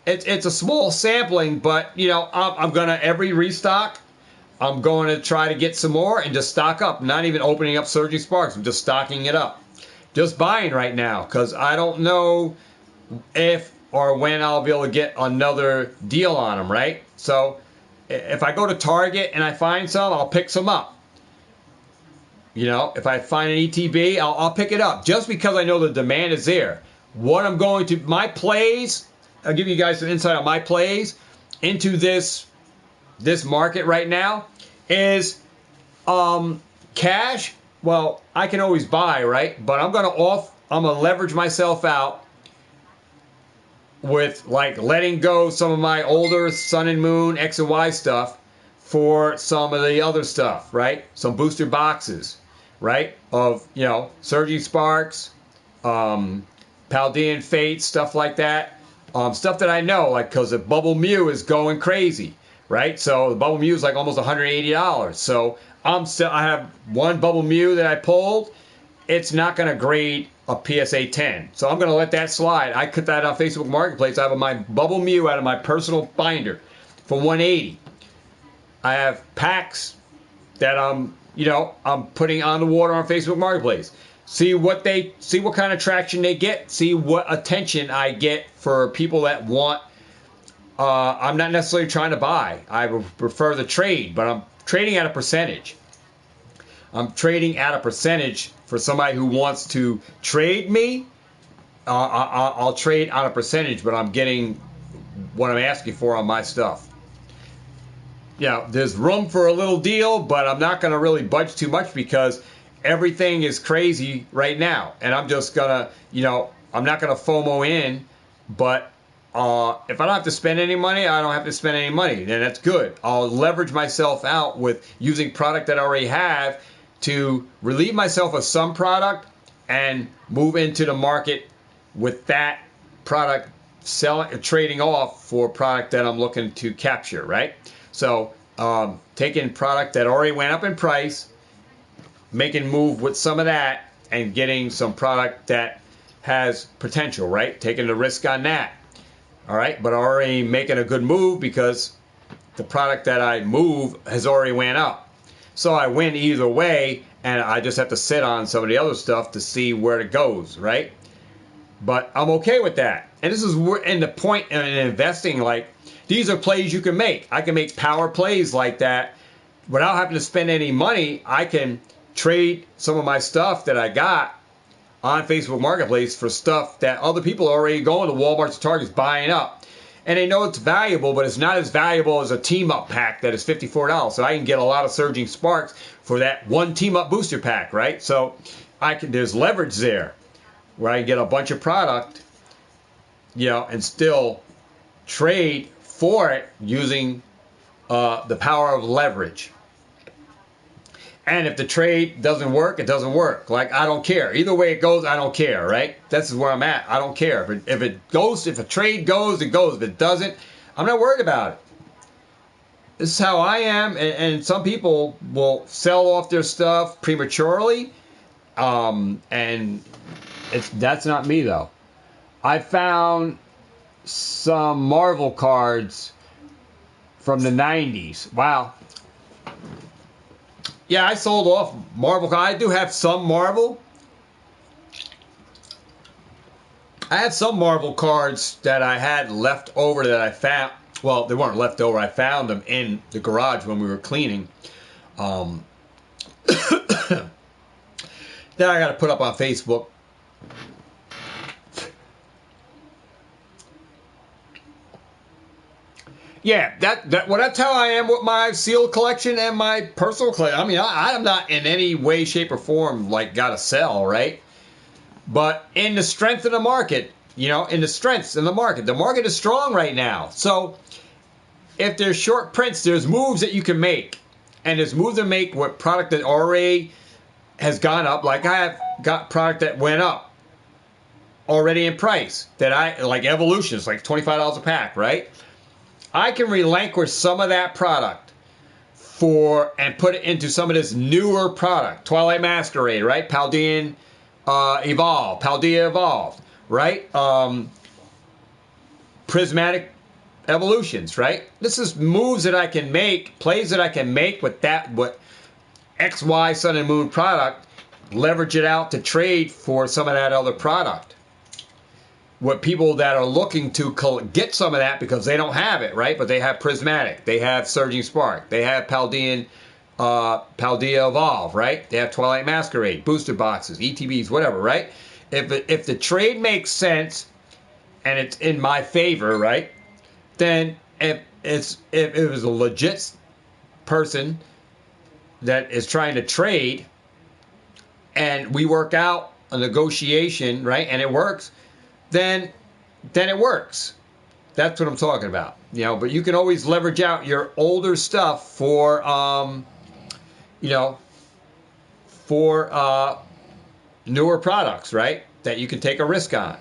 It's a small sampling, but, you know, I'm going to, every restock, I'm going to try to get some more and just stock up. Not even opening up Surging Sparks. I'm just stocking it up. Just buying right now, because I don't know if or when I'll be able to get another deal on them, right? So if I go to Target and I find some, I'll pick some up. You know, if I find an ETB, I'll pick it up, just because I know the demand is there. What I'm going to, my plays, I'll give you guys some insight on my plays into this market right now is cash. Well, I can always buy, right? But I'm gonna leverage myself out with, like, letting go some of my older Sun and Moon X and Y stuff for some of the other stuff, right? Some booster boxes, right? Of, you know, Surging Sparks, Paldean Fate, stuff like that. Stuff that I know, like, because the Bubble Mew is going crazy, right? So the Bubble Mew is like almost $180. So I have one Bubble Mew that I pulled. It's not going to grade a PSA 10. So I'm going to let that slide. I put that on Facebook Marketplace. I have my Bubble Mew out of my personal binder for $180. I have packs that I'm putting on the water on Facebook Marketplace. See what kind of traction they get. See what attention I get for people that want. I'm not necessarily trying to buy. I would prefer the trade, but I'm trading at a percentage. I'm trading at a percentage for somebody who wants to trade me. I'll trade on a percentage, but I'm getting what I'm asking for on my stuff. Yeah, there's room for a little deal, but I'm not going to really budge too much because everything is crazy right now. And I'm just going to, I'm not going to FOMO in, but if I don't have to spend any money, I don't have to spend any money. Then that's good. I'll leverage myself out with using product that I already have to relieve myself of some product and move into the market with that product trading off for product that I'm looking to capture, right? So taking product that already went up in price, making move with some of that, and getting some product that has potential, right? Taking the risk on that. All right, but already making a good move because the product that I move has already went up. So I win either way, and I just have to sit on some of the other stuff to see where it goes, right? But I'm okay with that. And this is in the point in investing, like, these are plays you can make. I can make power plays like that without having to spend any money. I can trade some of my stuff that I got on Facebook Marketplace for stuff that other people are already going to Walmart's, Targets, buying up. And they know it's valuable, but it's not as valuable as a team-up pack that is $54. So I can get a lot of surging sparks for that one team-up booster pack, right? So there's leverage there where I can get a bunch of product, and still trade for it using the power of leverage. And if the trade doesn't work, it doesn't work. Like, I don't care. Either way it goes, I don't care, right? This is where I'm at. I don't care. If a trade goes, it goes. If it doesn't, I'm not worried about it. This is how I am. And some people will sell off their stuff prematurely. And that's not me, though. I found some Marvel cards from the 90s. Wow. Yeah, I sold off Marvel. I do have some Marvel. I had some Marvel cards that I had left over that I found. Well, they weren't left over. I found them in the garage when we were cleaning. Then I got to put up on Facebook. Yeah, that's how I am with my sealed collection and my personal collection. I mean, I'm not in any way, shape, or form like got to sell, right? But in the strength of the market, in the strengths in the market is strong right now. So if there's short prints, there's moves that you can make, and there's moves to make with product that already has gone up. Like I have got product that went up already in price that I like. Evolution is like $25 a pack, right? I can relinquish some of that product and put it into some of this newer product. Twilight Masquerade, right? Paldea Evolved, right? Prismatic Evolutions, right? This is moves that I can make, plays that I can make with XY Sun and Moon product, leverage it out to trade for some of that other product. With people that are looking to get some of that because they don't have it, right? But they have Prismatic, they have Surging Spark, they have Paldea Evolve, right? They have Twilight Masquerade, booster boxes, ETBs, whatever, right? If the trade makes sense and it's in my favor, right? Then if it was a legit person that is trying to trade and we work out a negotiation, right? And it works. Then it works. That's what I'm talking about. But you can always leverage out your older stuff for newer products, right? That you can take a risk on.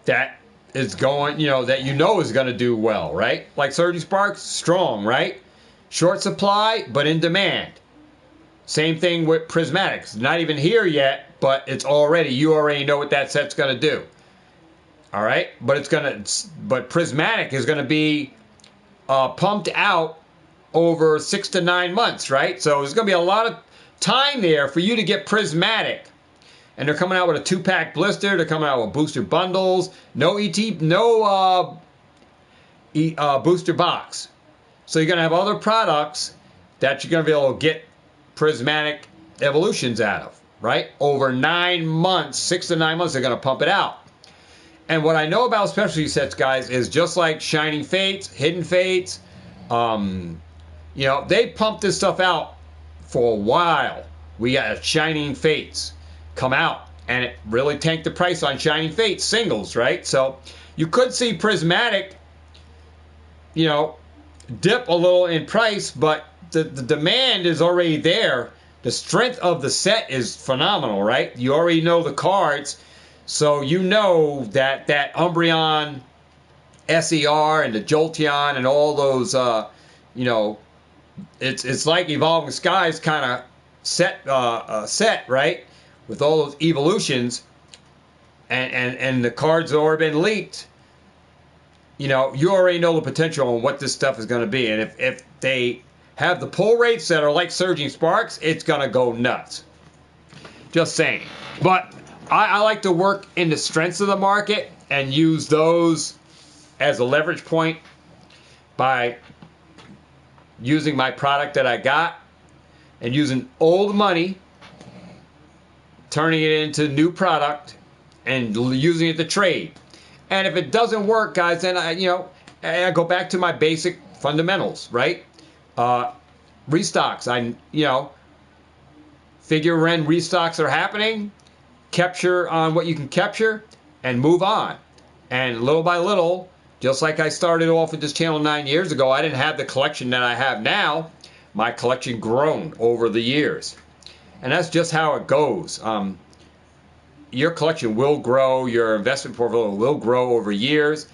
that is going, that is going to do well, right? Like Surging Sparks, strong, right? Short supply, but in demand. Same thing with Prismatics. Not even here yet, but you already know what that set's going to do. All right? But Prismatic is going to be pumped out over 6 to 9 months, right? So there's going to be a lot of time there for you to get Prismatic. And they're coming out with a 2-pack blister. They're coming out with booster bundles. No booster box. So you're going to have other products that you're going to be able to get Prismatic evolutions out of, right? Over 9 months, 6 to 9 months, they're going to pump it out. And what I know about specialty sets, guys, is just like Shining Fates, Hidden Fates, they pump this stuff out for a while. We got Shining Fates come out, and it really tanked the price on Shining Fates singles, right? So you could see Prismatic, dip a little in price, but the demand is already there. The strength of the set is phenomenal, right? You already know the cards, so you know that Umbreon SER and the Jolteon and all those, it's like Evolving Skies kind of set, right? With all those evolutions, and the cards have already been leaked. You already know the potential on what this stuff is going to be. And if they have the pull rates that are like Surging Sparks, it's going to go nuts. Just saying. But I like to work in the strengths of the market and use those as a leverage point by using my product that I got and using old money, turning it into new product, and using it to trade. And if it doesn't work, guys, then I go back to my basic fundamentals, right? Restocks. Figure when restocks are happening, capture on what you can capture, and move on. And little by little, just like I started off with this channel 9 years ago, I didn't have the collection that I have now. My collection grown over the years. And that's just how it goes. Your collection will grow, your investment portfolio will grow over years.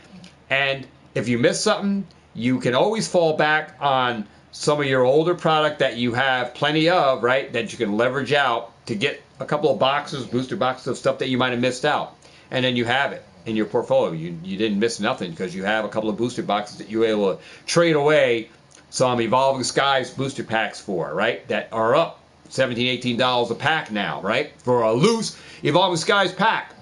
And if you miss something, you can always fall back on some of your older product that you have plenty of, right, that you can leverage out to get a couple of boxes, booster boxes of stuff that you might have missed out. And then you have it in your portfolio. You didn't miss nothing because you have a couple of booster boxes that you were able to trade away some Evolving Skies booster packs for, right, that are up $17, $18 a pack now, right, for a loose Evolving Skies pack.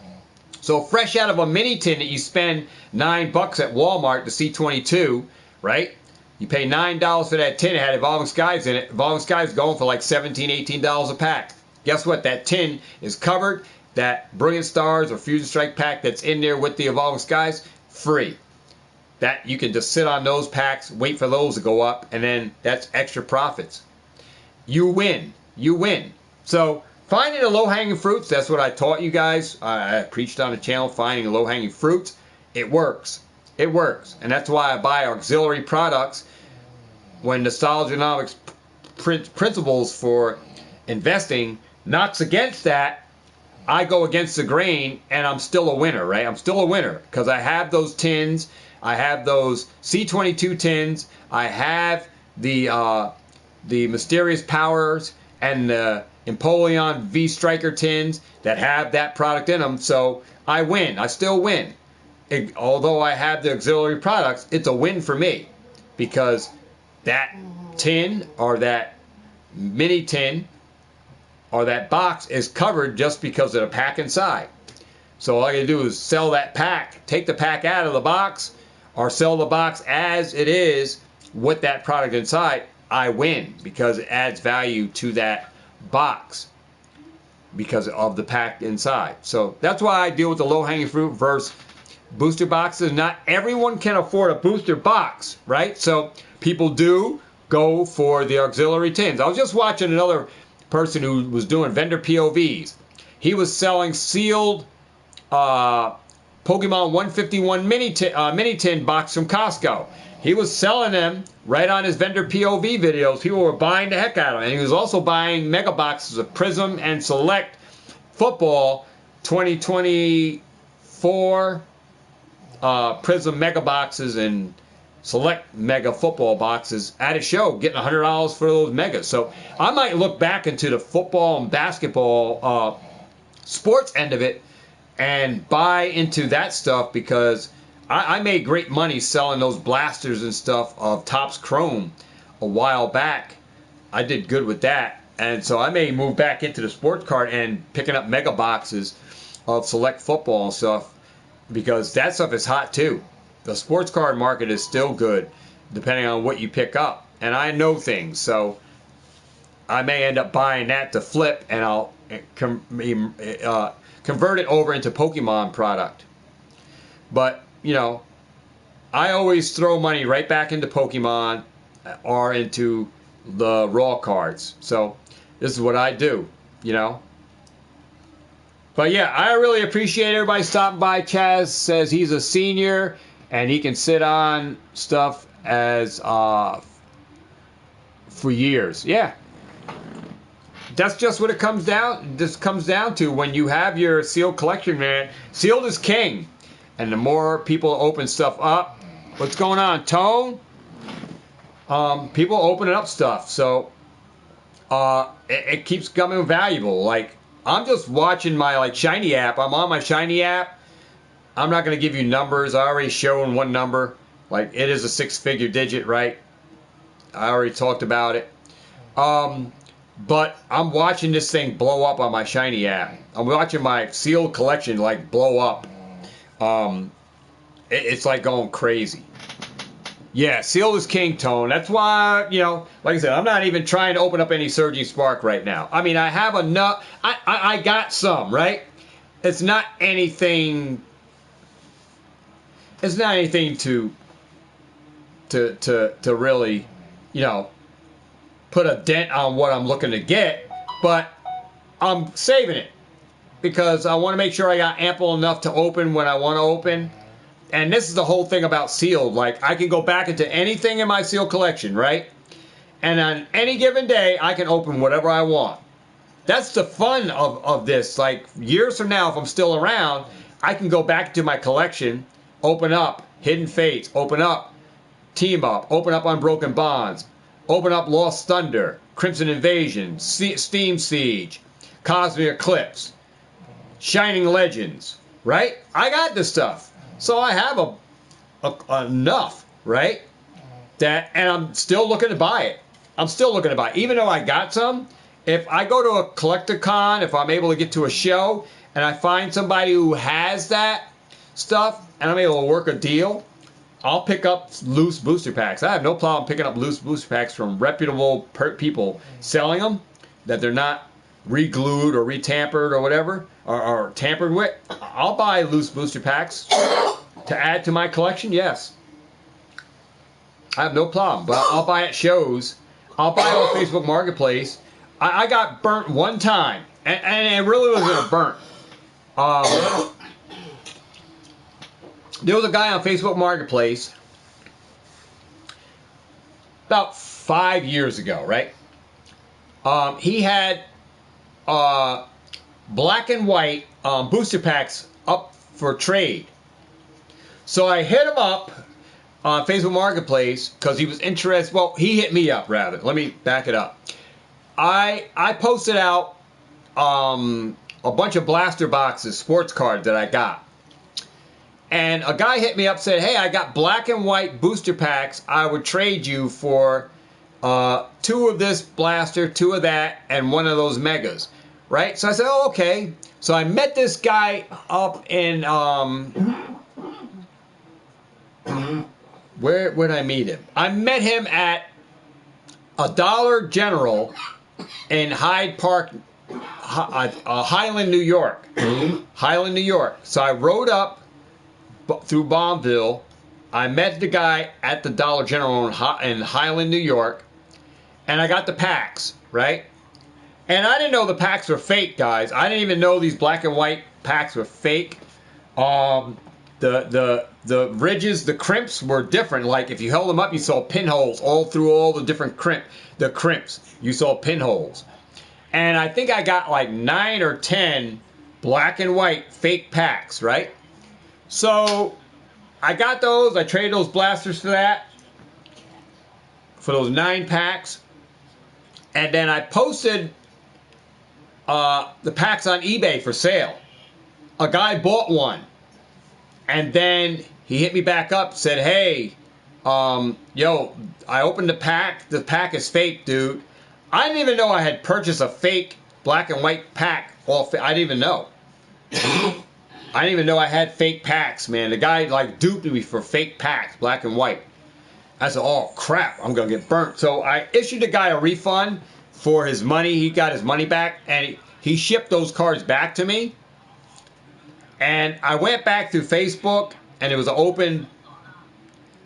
So fresh out of a mini tin that you spend $9 at Walmart, the C22, right? You pay $9 for that tin. It had Evolving Skies in it. Evolving Skies going for like $17, $18 a pack. Guess what? That tin is covered. That Brilliant Stars or Fusion Strike pack that's in there with the Evolving Skies, free. That you can just sit on those packs, wait for those to go up, and then that's extra profits. You win. You win. So finding the low-hanging fruits, that's what I taught you guys. I preached on the channel, finding the low-hanging fruits. It works. It works. And that's why I buy auxiliary products when Nostalgianomics principles for investing knocks against that. I go against the grain, and I'm still a winner, right? I'm still a winner because I have those tins. I have those C22 tins. I have the Mysterious Powers and the Empoleon V Striker tins that have that product in them. So I win. I still win. Although I have the auxiliary products, it's a win for me because that tin or that mini tin or that box is covered just because of the pack inside. So all I gotta do is sell that pack, take the pack out of the box, or sell the box as it is with that product inside. I win because it adds value to that box because of the pack inside. So that's why I deal with the low-hanging fruit versus booster boxes. Not everyone can afford a booster box, right? So people do go for the auxiliary tins. I was just watching another person who was doing vendor POVs. He was selling sealed Pokemon 151 mini tin box from Costco. He was selling them right on his vendor POV videos. People were buying the heck out of them. And he was also buying mega boxes of Prism and Select Football 2024 Prism mega boxes and select mega football boxes at a show, getting $100 for those megas. So I might look back into the football and basketball sports end of it and buy into that stuff, because I made great money selling those blasters and stuff of Topps Chrome a while back. I did good with that. And so I may move back into the sports card and picking up mega boxes of select football and stuff, because that stuff is hot too. The sports card market is still good, depending on what you pick up. And I know things, so I may end up buying that to flip, and I'll convert it over into Pokemon product. But, you know, I always throw money right back into Pokemon or into the raw cards. So this is what I do, you know. But yeah, I really appreciate everybody stopping by. Chaz says he's a senior and he can sit on stuff as for years. Yeah. That's just what it comes down. This comes down to when you have your sealed collection, man. Sealed is king, and the more people open stuff up, what's going on, Tone? People opening up stuff, so it keeps becoming valuable. Like, I'm just watching my Shiny app. I'm on my Shiny app. I'm not going to give you numbers. I already shown one number. Like, it is a 6-figure digit, right? I already talked about it. But I'm watching this thing blow up on my Shiny app. I'm watching my sealed collection blow up. It's like going crazy. Yeah, sealed is king, Tone. That's why, you know, like I said, I'm not even trying to open up any Surging Spark right now. I mean, I have enough. I got some, right? It's not anything. It's not anything to really, you know, put a dent on what I'm looking to get, but I'm saving it because I want to make sure I got ample enough to open when I want to open. And this is the whole thing about sealed. Like, I can go back into anything in my sealed collection, right? And on any given day, I can open whatever I want. That's the fun of this. Like, years from now, if I'm still around, I can go back to my collection, open up Hidden Fates, open up Team Up, open up Unbroken Bonds, open up Lost Thunder, Crimson Invasion, Steam Siege, Cosmic Eclipse, Shining Legends, right? I got this stuff. So I have enough, right? And I'm still looking to buy it. I'm still looking to buy it. Even though I got some, if I go to a collector con, if I'm able to get to a show, and I find somebody who has that stuff, and I'm able to work a deal, I'll pick up loose booster packs. I have no problem picking up loose booster packs from reputable people selling them, that they're not re-glued or re-tampered or whatever, or tampered with. I'll buy loose booster packs to add to my collection, yes. I have no problem, but I'll buy at shows. I'll buy it on Facebook Marketplace. I got burnt one time, and it really wasn't a burnt. There was a guy on Facebook Marketplace about 5 years ago, right? He had black and white booster packs up for trade. So I hit him up on Facebook Marketplace because he was interested. Well, he hit me up, rather. Let me back it up. I posted out a bunch of blaster boxes, sports cards that I got. And a guy hit me up, said, hey, I got black and white booster packs. I would trade you for 2 of this blaster, 2 of that, and 1 of those megas. Right? So I said, oh, okay. So I met this guy up in, where would I meet him? I met him at a Dollar General in Hyde Park, Highland, New York. Highland, New York. So I rode up through Bombville. I met the guy at the Dollar General in Highland, New York, and I got the packs, right? And I didn't know the packs were fake, guys. I didn't even know these black and white packs were fake. The ridges, the crimps were different. Like, if you held them up, you saw pinholes all through all the different crimps. You saw pinholes. And I think I got like 9 or 10 black and white fake packs, right? So I got those. I traded those blasters for that. For those 9 packs. And then I posted the packs on eBay for sale. A guy bought one. And then he hit me back up, said, hey, yo, I opened the pack. The pack is fake, dude. I didn't even know I had purchased a fake black and white pack. I didn't even know. I didn't even know I had fake packs, man. The guy like duped me for fake packs, black and white. I said, oh crap, I'm gonna get burnt. So I issued the guy a refund for his money. He got his money back, and he shipped those cards back to me. And I went back through Facebook, and it was an open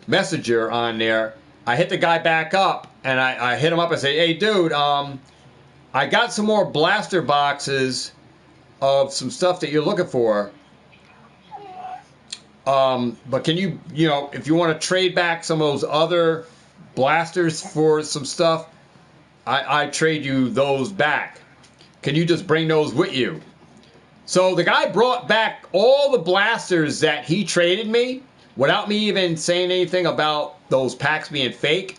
messenger on there. I hit the guy back up, and I hit him up and said, hey dude, I got some more blaster boxes of some stuff that you're looking for. But can you know, if you want to trade back some of those other blasters for some stuff, I trade you those back. Can you just bring those with you? So the guy brought back all the blasters that he traded me without me even saying anything about those packs being fake.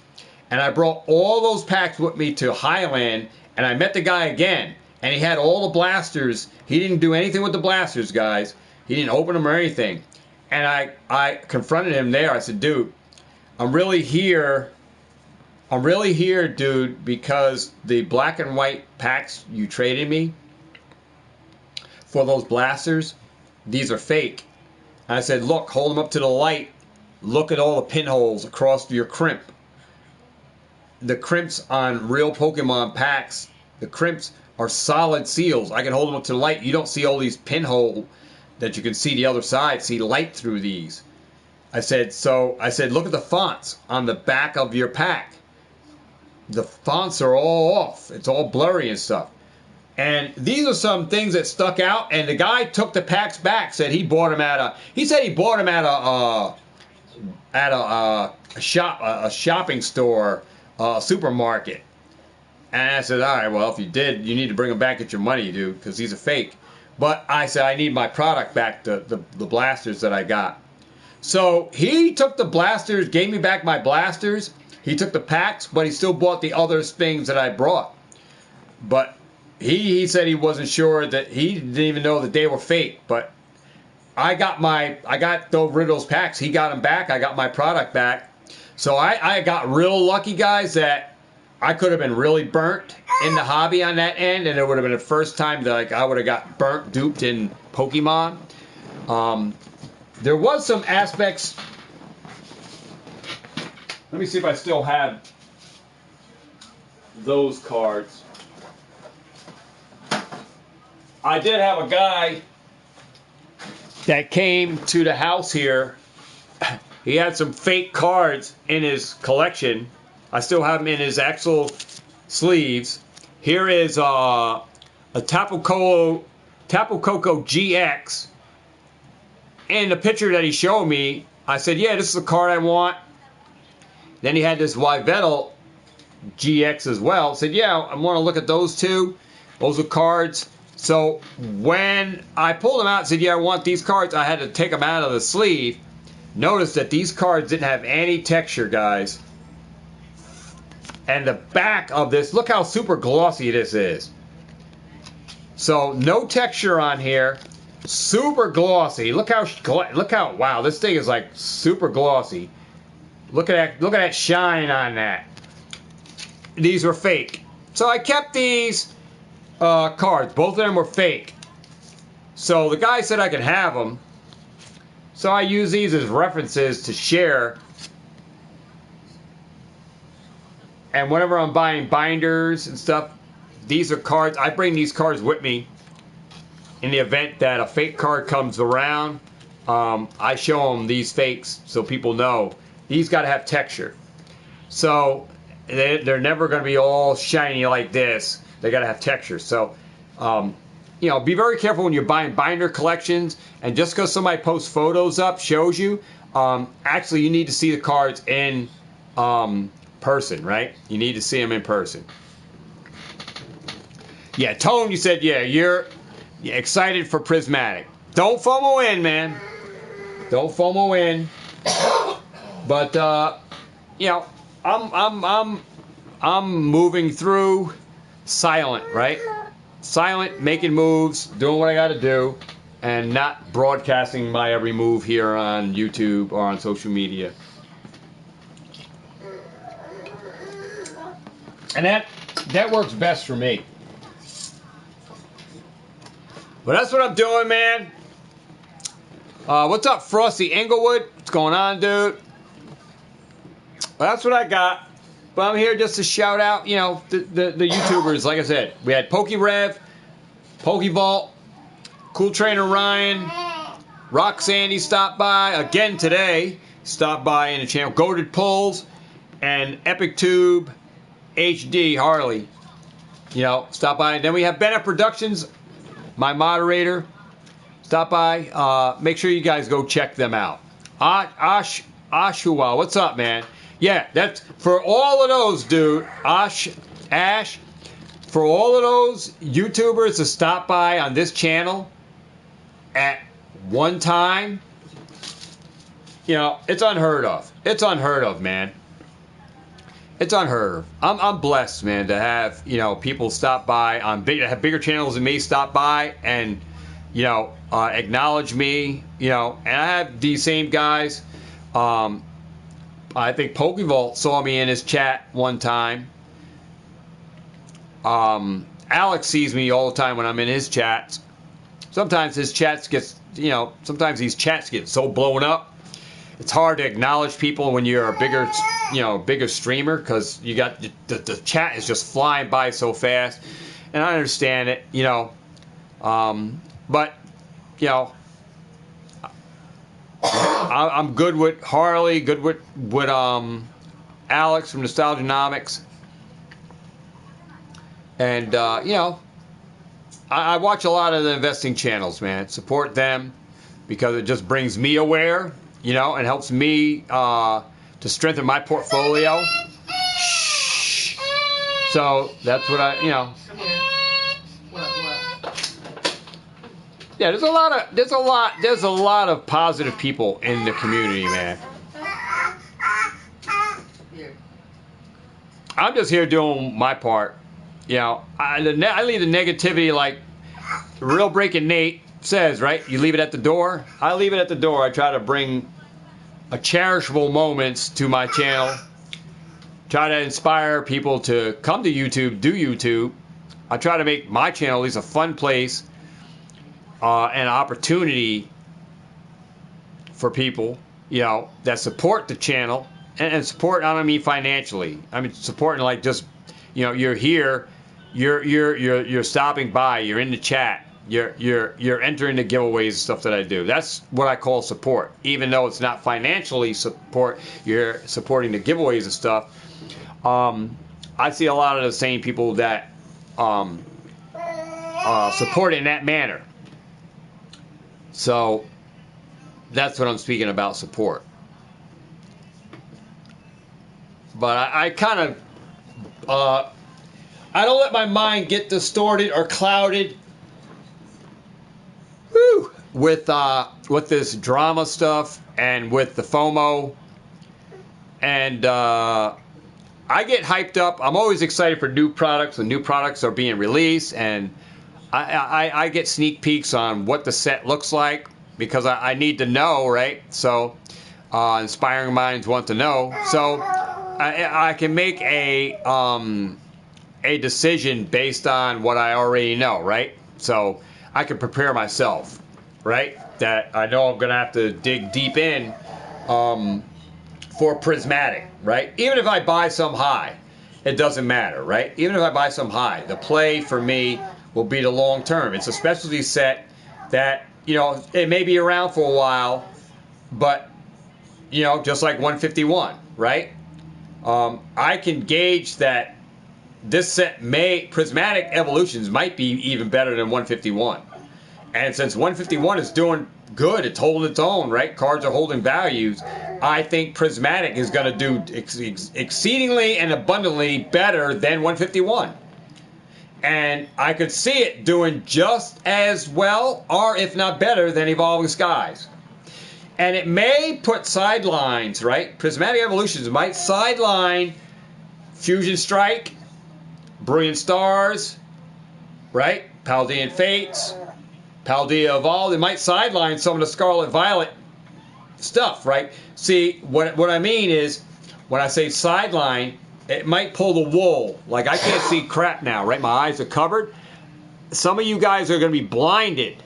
And I brought all those packs with me to Highland, and I met the guy again, and he had all the blasters. He didn't do anything with the blasters, guys. He didn't open them or anything. And I confronted him there. I said, dude, I'm really here, dude, because the black and white packs you traded me for those blasters, these are fake. And I said, look, hold them up to the light. Look at all the pinholes across your crimp. The crimps on real Pokemon packs, the crimps are solid seals. I can hold them up to the light. You don't see all these pinholes that you can see the other side, see light through these. I said, look at the fonts on the back of your pack. The fonts are all off. It's all blurry and stuff. And these are some things that stuck out. And the guy took the packs back. Said he bought them at a shopping store, supermarket. And I said, all right, well, if you did, you need to bring them back, get your money, dude, because these are fake. But I said, I need my product back, the blasters that I got. So he took the blasters, gave me back my blasters. He took the packs, but he still bought the other things that I brought. But he said he wasn't sure, that he didn't even know that they were fake. But I got rid of those packs. He got them back. I got my product back. So I got real lucky, guys, that I could have been really burnt in the hobby on that end, and it would have been the first time that I would have got burnt, duped in Pokemon. There was some aspects. Let me see if I still have those cards. I did have a guy that came to the house here. He had some fake cards in his collection. I still have them in his actual sleeves. Here is a Tapu Koko GX. And the picture that he showed me, I said, yeah, this is the card I want. Then he had this Yveltal GX as well. I said, yeah, I want to look at those two. Those are cards. So when I pulled them out and said, yeah, I want these cards, I had to take them out of the sleeve. Notice that these cards didn't have any texture, guys. And the back of this, look how super glossy this is. So no texture on here. Super glossy. Look how, wow, this thing is like super glossy. Look at that shine on that. These were fake. So I kept these cards. Both of them were fake. So the guy said I could have them. So I use these as references to share. And whenever I'm buying binders and stuff, these are cards. I bring these cards with me in the event that a fake card comes around. I show them these fakes so people know these got to have texture. So they're never going to be all shiny like this. They got to have texture. So, you know, be very careful when you're buying binder collections. And just because somebody posts photos up, shows you, actually you need to see the cards in person, right? You need to see them in person. Yeah, Tone, you said, yeah, you're excited for Prismatic. Don't FOMO in, man. Don't FOMO in. But you know, I'm moving through silent, right? Silent, making moves, doing what I got to do, and not broadcasting my every move here on YouTube or on social media. And that works best for me. But that's what I'm doing, man. What's up, Frosty Englewood? What's going on, dude? Well, that's what I got. But I'm here just to shout out, you know, the YouTubers. Like I said, we had pokerev, Pokevault, Cool Trainer Ryan, Roxanne stopped by again today. Stopped by in the channel. Goated Pulls and Epic Tube HD Harley. You know, stop by. And then we have Bennett Productions, my moderator. Stop by. Make sure you guys go check them out. Ashua, what's up, man? Yeah, that's for all of those, dude. Ash, for all of those YouTubers to stop by on this channel at one time, you know, it's unheard of. It's unheard of, man. It's unheard of. I'm blessed, man, to have, you know, people stop by on have bigger channels than me stop by and, you know, acknowledge me, you know, and I have these same guys. I think Pokevault saw me in his chat one time. Alex sees me all the time when I'm in his chats. Sometimes his chats gets, you know, sometimes these chats get so blown up. It's hard to acknowledge people when you're a bigger, you know, bigger streamer because you got the chat is just flying by so fast. And I understand it, you know. But, you know, I'm good with Harley, good with Alex from Nostalgianomics. And, you know, I watch a lot of the investing channels, man. Support them because it just brings me aware, you know, and helps me to strengthen my portfolio. Shh. So that's what I, you know. Yeah, there's a lot of positive people in the community, man. I'm just here doing my part. You know, I leave the negativity like Real Breaking Nate says, right? You leave it at the door. I leave it at the door. I try to bring a cherishable moments to my channel. Try to inspire people to come to YouTube, do YouTube. I try to make my channel at least a fun place. An opportunity for people, you know, that support the channel and support. I don't mean financially. I mean supporting like just, you know, you're here, you're stopping by, you're in the chat, you're entering the giveaways and stuff that I do. That's what I call support. Even though it's not financially support, you're supporting the giveaways and stuff. I see a lot of the same people that support it in that manner. So that's what I'm speaking about, support. But I kind of I don't let my mind get distorted or clouded with this drama stuff and with the FOMO. And I get hyped up. I'm always excited for new products when new products are being released, and I get sneak peeks on what the set looks like because I need to know, right? So inspiring minds want to know. So I can make a decision based on what I already know, right? So I can prepare myself, right? That I know I'm going to have to dig deep in for prismatic, right? Even if I buy some high, it doesn't matter, right? Even if I buy some high, the play for me will be the long term. It's a specialty set that, you know, it may be around for a while, but, you know, just like 151, right? I can gauge that this set prismatic evolutions might be even better than 151. And since 151 is doing good, it's holding its own, right? Cards are holding values. I think prismatic is going to do exceedingly and abundantly better than 151. And I could see it doing just as well, or if not better, than Evolving Skies. And it may put sidelines, right? Prismatic evolutions might sideline Fusion Strike, Brilliant Stars, right? Paldean Fates, Paldea Evolved. It might sideline some of the Scarlet Violet stuff, right? See, what I mean is, when I say sideline, it might pull the wool. Like, I can't see crap now, right? My eyes are covered. Some of you guys are going to be blinded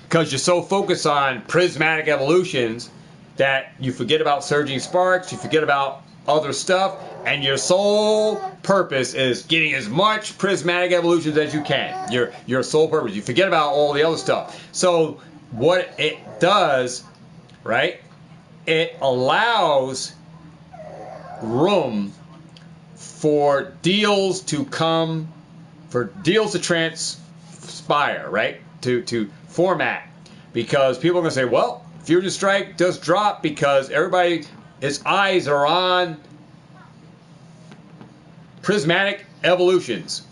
because you're so focused on prismatic evolutions that you forget about surging sparks, you forget about other stuff, and your sole purpose is getting as much prismatic evolutions as you can. Your sole purpose. You forget about all the other stuff. So what it does, right, it allows room for deals to come, for deals to transpire, right, to format, because people are going to say, well, Fusion Strike does drop because everybody's eyes are on prismatic evolutions,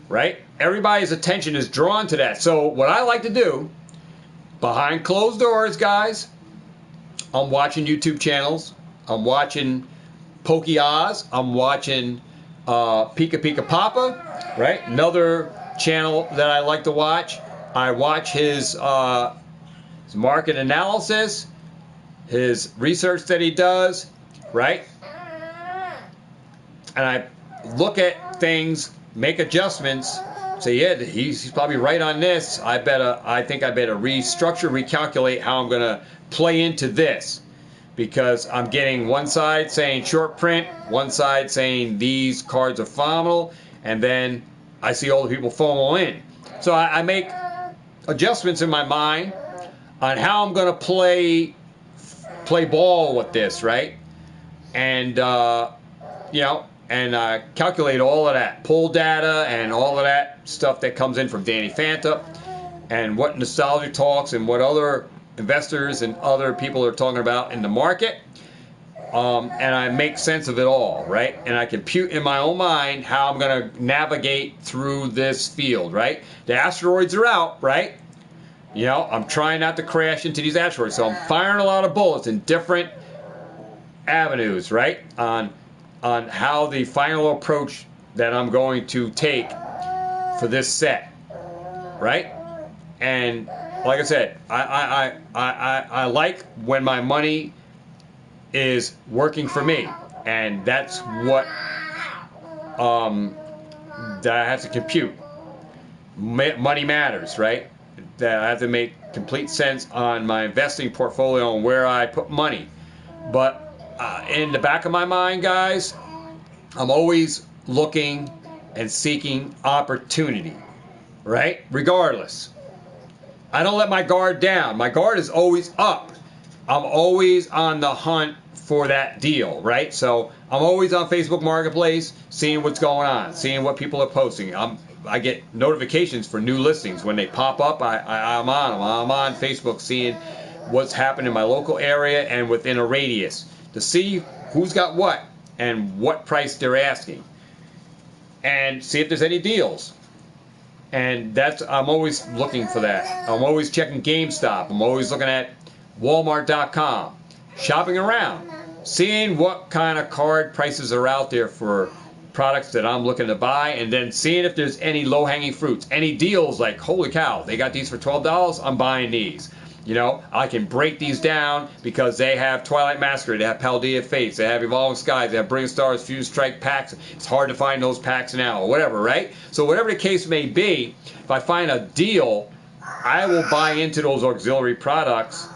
right? Everybody's attention is drawn to that. So what I like to do, behind closed doors, guys, I'm watching YouTube channels, I'm watching Pokeoz, I'm watching Pika Pika Papa, right? Another channel that I like to watch. I watch his market analysis, his research that he does, right? And I look at things, make adjustments, say, yeah, he's probably right on this. I think I better restructure, recalculate how I'm going to play into this, because I'm getting one side saying short print, one side saying these cards are phenomenal, and then I see all the people FOMO in. So I make adjustments in my mind on how I'm going to play ball with this, right? And calculate all of that, pull data and all of that stuff that comes in from Danny Fanta, and what nostalgia talks and what other investors and other people are talking about in the market. And I make sense of it all, right? And I compute in my own mind how I'm going to navigate through this field, right? The asteroids are out, right? You know, I'm trying not to crash into these asteroids, so I'm firing a lot of bullets in different avenues, right? On how the final approach that I'm going to take for this set, right? And like I said, I like when my money is working for me, and that's what that I have to compute. Money matters, right? That I have to make complete sense on my investing portfolio and where I put money. But in the back of my mind, guys, I'm always looking and seeking opportunity, right? Regardless. I don't let my guard down. My guard is always up. I'm always on the hunt for that deal, right? So I'm always on Facebook Marketplace, seeing what's going on, seeing what people are posting. I get notifications for new listings. When they pop up, I'm on them. I'm on Facebook seeing what's happening in my local area and within a radius to see who's got what and what price they're asking, and see if there's any deals. And I'm always looking for that. I'm always checking GameStop. I'm always looking at Walmart.com, shopping around, seeing what kind of card prices are out there for products that I'm looking to buy, and then seeing if there's any low-hanging fruits, any deals like, holy cow, they got these for $12, I'm buying these. You know, I can break these down because they have Twilight Masquerade, they have Paldea Fates, they have Evolving Skies, they have Brilliant Stars, Fusion Strike packs. It's hard to find those packs now, or whatever, right? So whatever the case may be, if I find a deal, I will buy into those auxiliary products,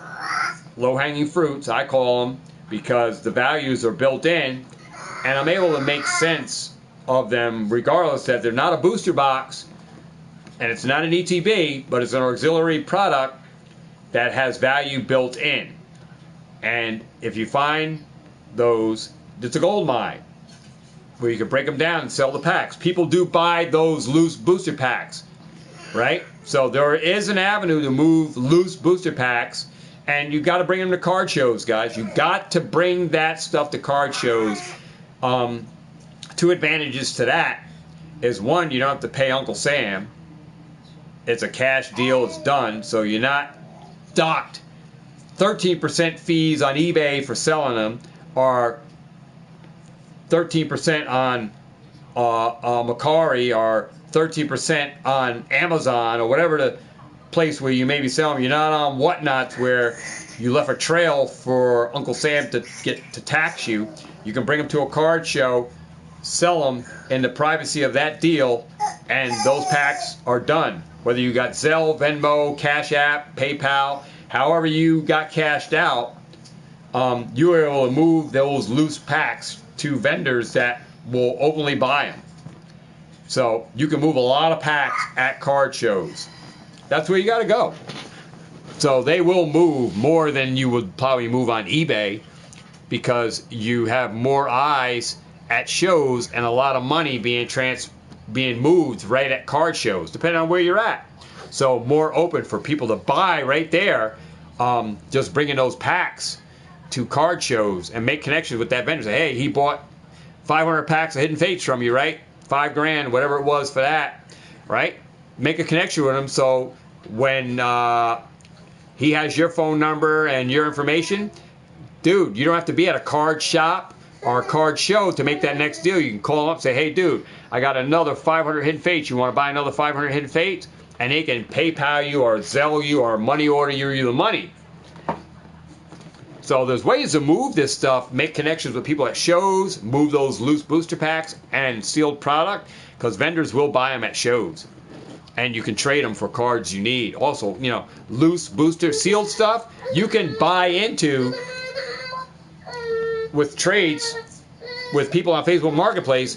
low-hanging fruits, I call them, because the values are built in, and I'm able to make sense of them regardless that they're not a booster box, and it's not an ETB, but it's an auxiliary product that has value built in. And if you find those, it's a gold mine where you can break them down and sell the packs. People do buy those loose booster packs, right? So there is an avenue to move loose booster packs, and you got to bring them to card shows, guys. You got to bring that stuff to card shows. Two advantages to that is, one, you don't have to pay Uncle Sam. It's a cash deal, it's done, so you're not docked 13% fees on eBay for selling them, or 13% on Macari, or 13% on Amazon, or whatever the place where you maybe sell them. You're not on Whatnots where you left a trail for Uncle Sam to get to tax you. You can bring them to a card show, sell them in the privacy of that deal, and those packs are done. Whether you got Zelle, Venmo, Cash App, PayPal, however you got cashed out, you were able to move those loose packs to vendors that will openly buy them. So you can move a lot of packs at card shows. That's where you got to go. So they will move more than you would probably move on eBay, because you have more eyes at shows and a lot of money being moved right at card shows, depending on where you're at. So more open for people to buy right there. Just bringing those packs to card shows and make connections with that vendor. Say, hey, he bought 500 packs of Hidden Fates from you, right? $5 grand, whatever it was for that, right? Make a connection with him, so when he has your phone number and your information, dude, you don't have to be at a card shop or a card show to make that next deal. You can call up and say, hey, dude, I got another 500 Hidden Fates. You want to buy another 500 Hidden Fates? And they can PayPal you or Zelle you or money order you the money. So there's ways to move this stuff, make connections with people at shows, move those loose booster packs and sealed product, because vendors will buy them at shows. And you can trade them for cards you need. Also, you know, loose booster sealed stuff, you can buy into with trades with people on Facebook Marketplace.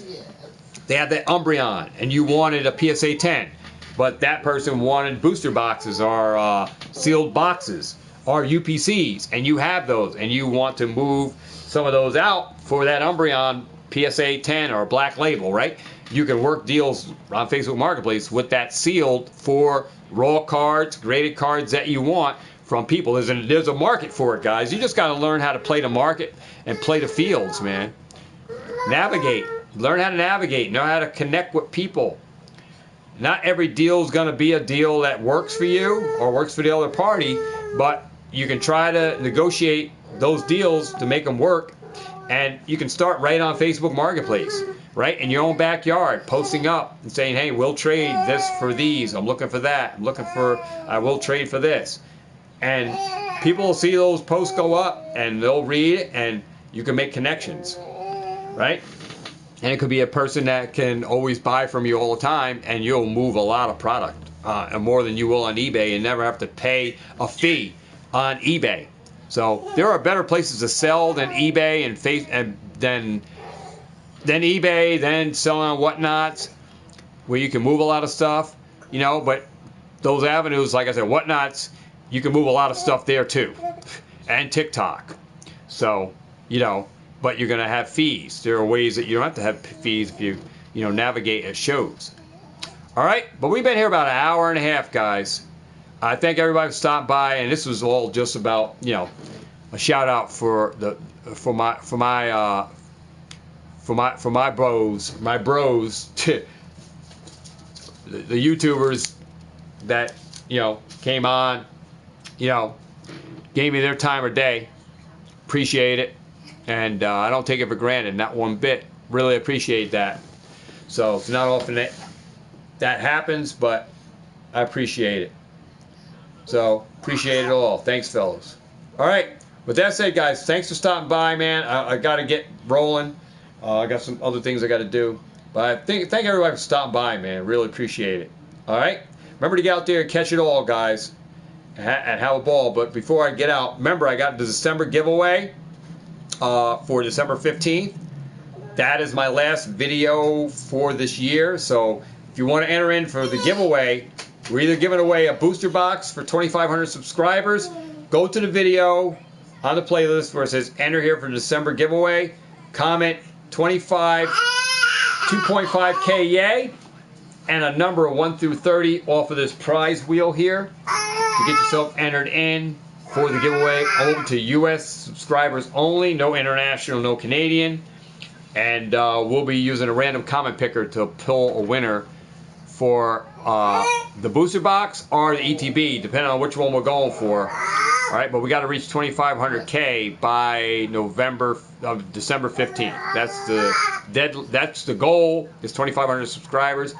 They had that Umbreon, and you wanted a PSA 10, but that person wanted booster boxes or sealed boxes or UPCs, and you have those, and you want to move some of those out for that Umbreon PSA 10 or Black Label, right? You can work deals on Facebook Marketplace with that sealed for raw cards, graded cards that you want from people. There's a market for it, guys. You just got to learn how to play the market and play the fields, man. Navigate. Learn how to navigate. Know how to connect with people. Not every deal is going to be a deal that works for you or works for the other party, but you can try to negotiate those deals to make them work. And you can start right on Facebook Marketplace, right? In your own backyard, posting up and saying, hey, we'll trade this for these. I'm looking for that. I'm looking for, I will trade for this. And people will see those posts go up and they'll read it, and you can make connections, right? And it could be a person that can always buy from you all the time, and you'll move a lot of product, and more than you will on eBay, and never have to pay a fee on eBay. So there are better places to sell than eBay and than eBay, then selling on Whatnots, where you can move a lot of stuff, you know. But those avenues, like I said, Whatnots, you can move a lot of stuff there too, and TikTok. So, you know, but you're going to have fees. There are ways that you don't have to have fees if you navigate at shows. All right, but we've been here about an hour and a half, guys. I thank everybody for stopping by, and this was all just about, you know, a shout out for my bros, the YouTubers that, you know, came on, you know, gave me their time of day. Appreciate it, and I don't take it for granted, not one bit. Really appreciate that. So it's not often that happens, but I appreciate it. So, appreciate it all. Thanks, fellas. All right. With that said, guys, thanks for stopping by, man. I got to get rolling. I got some other things I got to do. But thank everybody for stopping by, man. Really appreciate it. All right. Remember to get out there and catch it all, guys, and have a ball. But before I get out, remember I got the December giveaway for December 15th. That is my last video for this year. So, if you want to enter in for the giveaway, we're either giving away a booster box for 2,500 subscribers. Go to the video on the playlist where it says enter here for the December giveaway. Comment 2.5K yay, and a number of 1 through 30 off of this prize wheel here to get yourself entered in for the giveaway. Open to U.S. subscribers only. No international, no Canadian. And we'll be using a random comment picker to pull a winner for the booster box or the ETB, depending on which one we're going for. All right, but we got to reach 2,500K by December 15th. That's the goal. Is 2,500 subscribers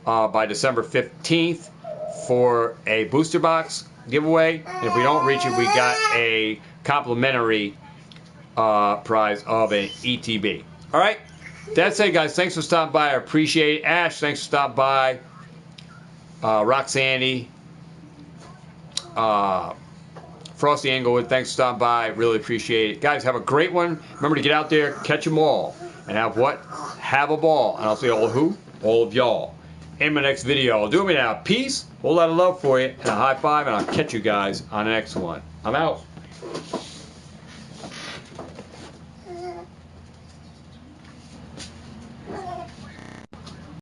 by December 15th for a booster box giveaway. And if we don't reach it, we got a complimentary prize of an ETB. All right, that's it, guys. Thanks for stopping by. I appreciate it. Ash, thanks for stopping by. Roxanne, Frosty Englewood, thanks for stopping by. Really appreciate it. Guys, have a great one. Remember to get out there, catch them all, and have what? Have a ball. And I'll see all of who? All of y'all in my next video. Do me now. Peace, a whole lot of love for you, and a high five, and I'll catch you guys on the next one. I'm out.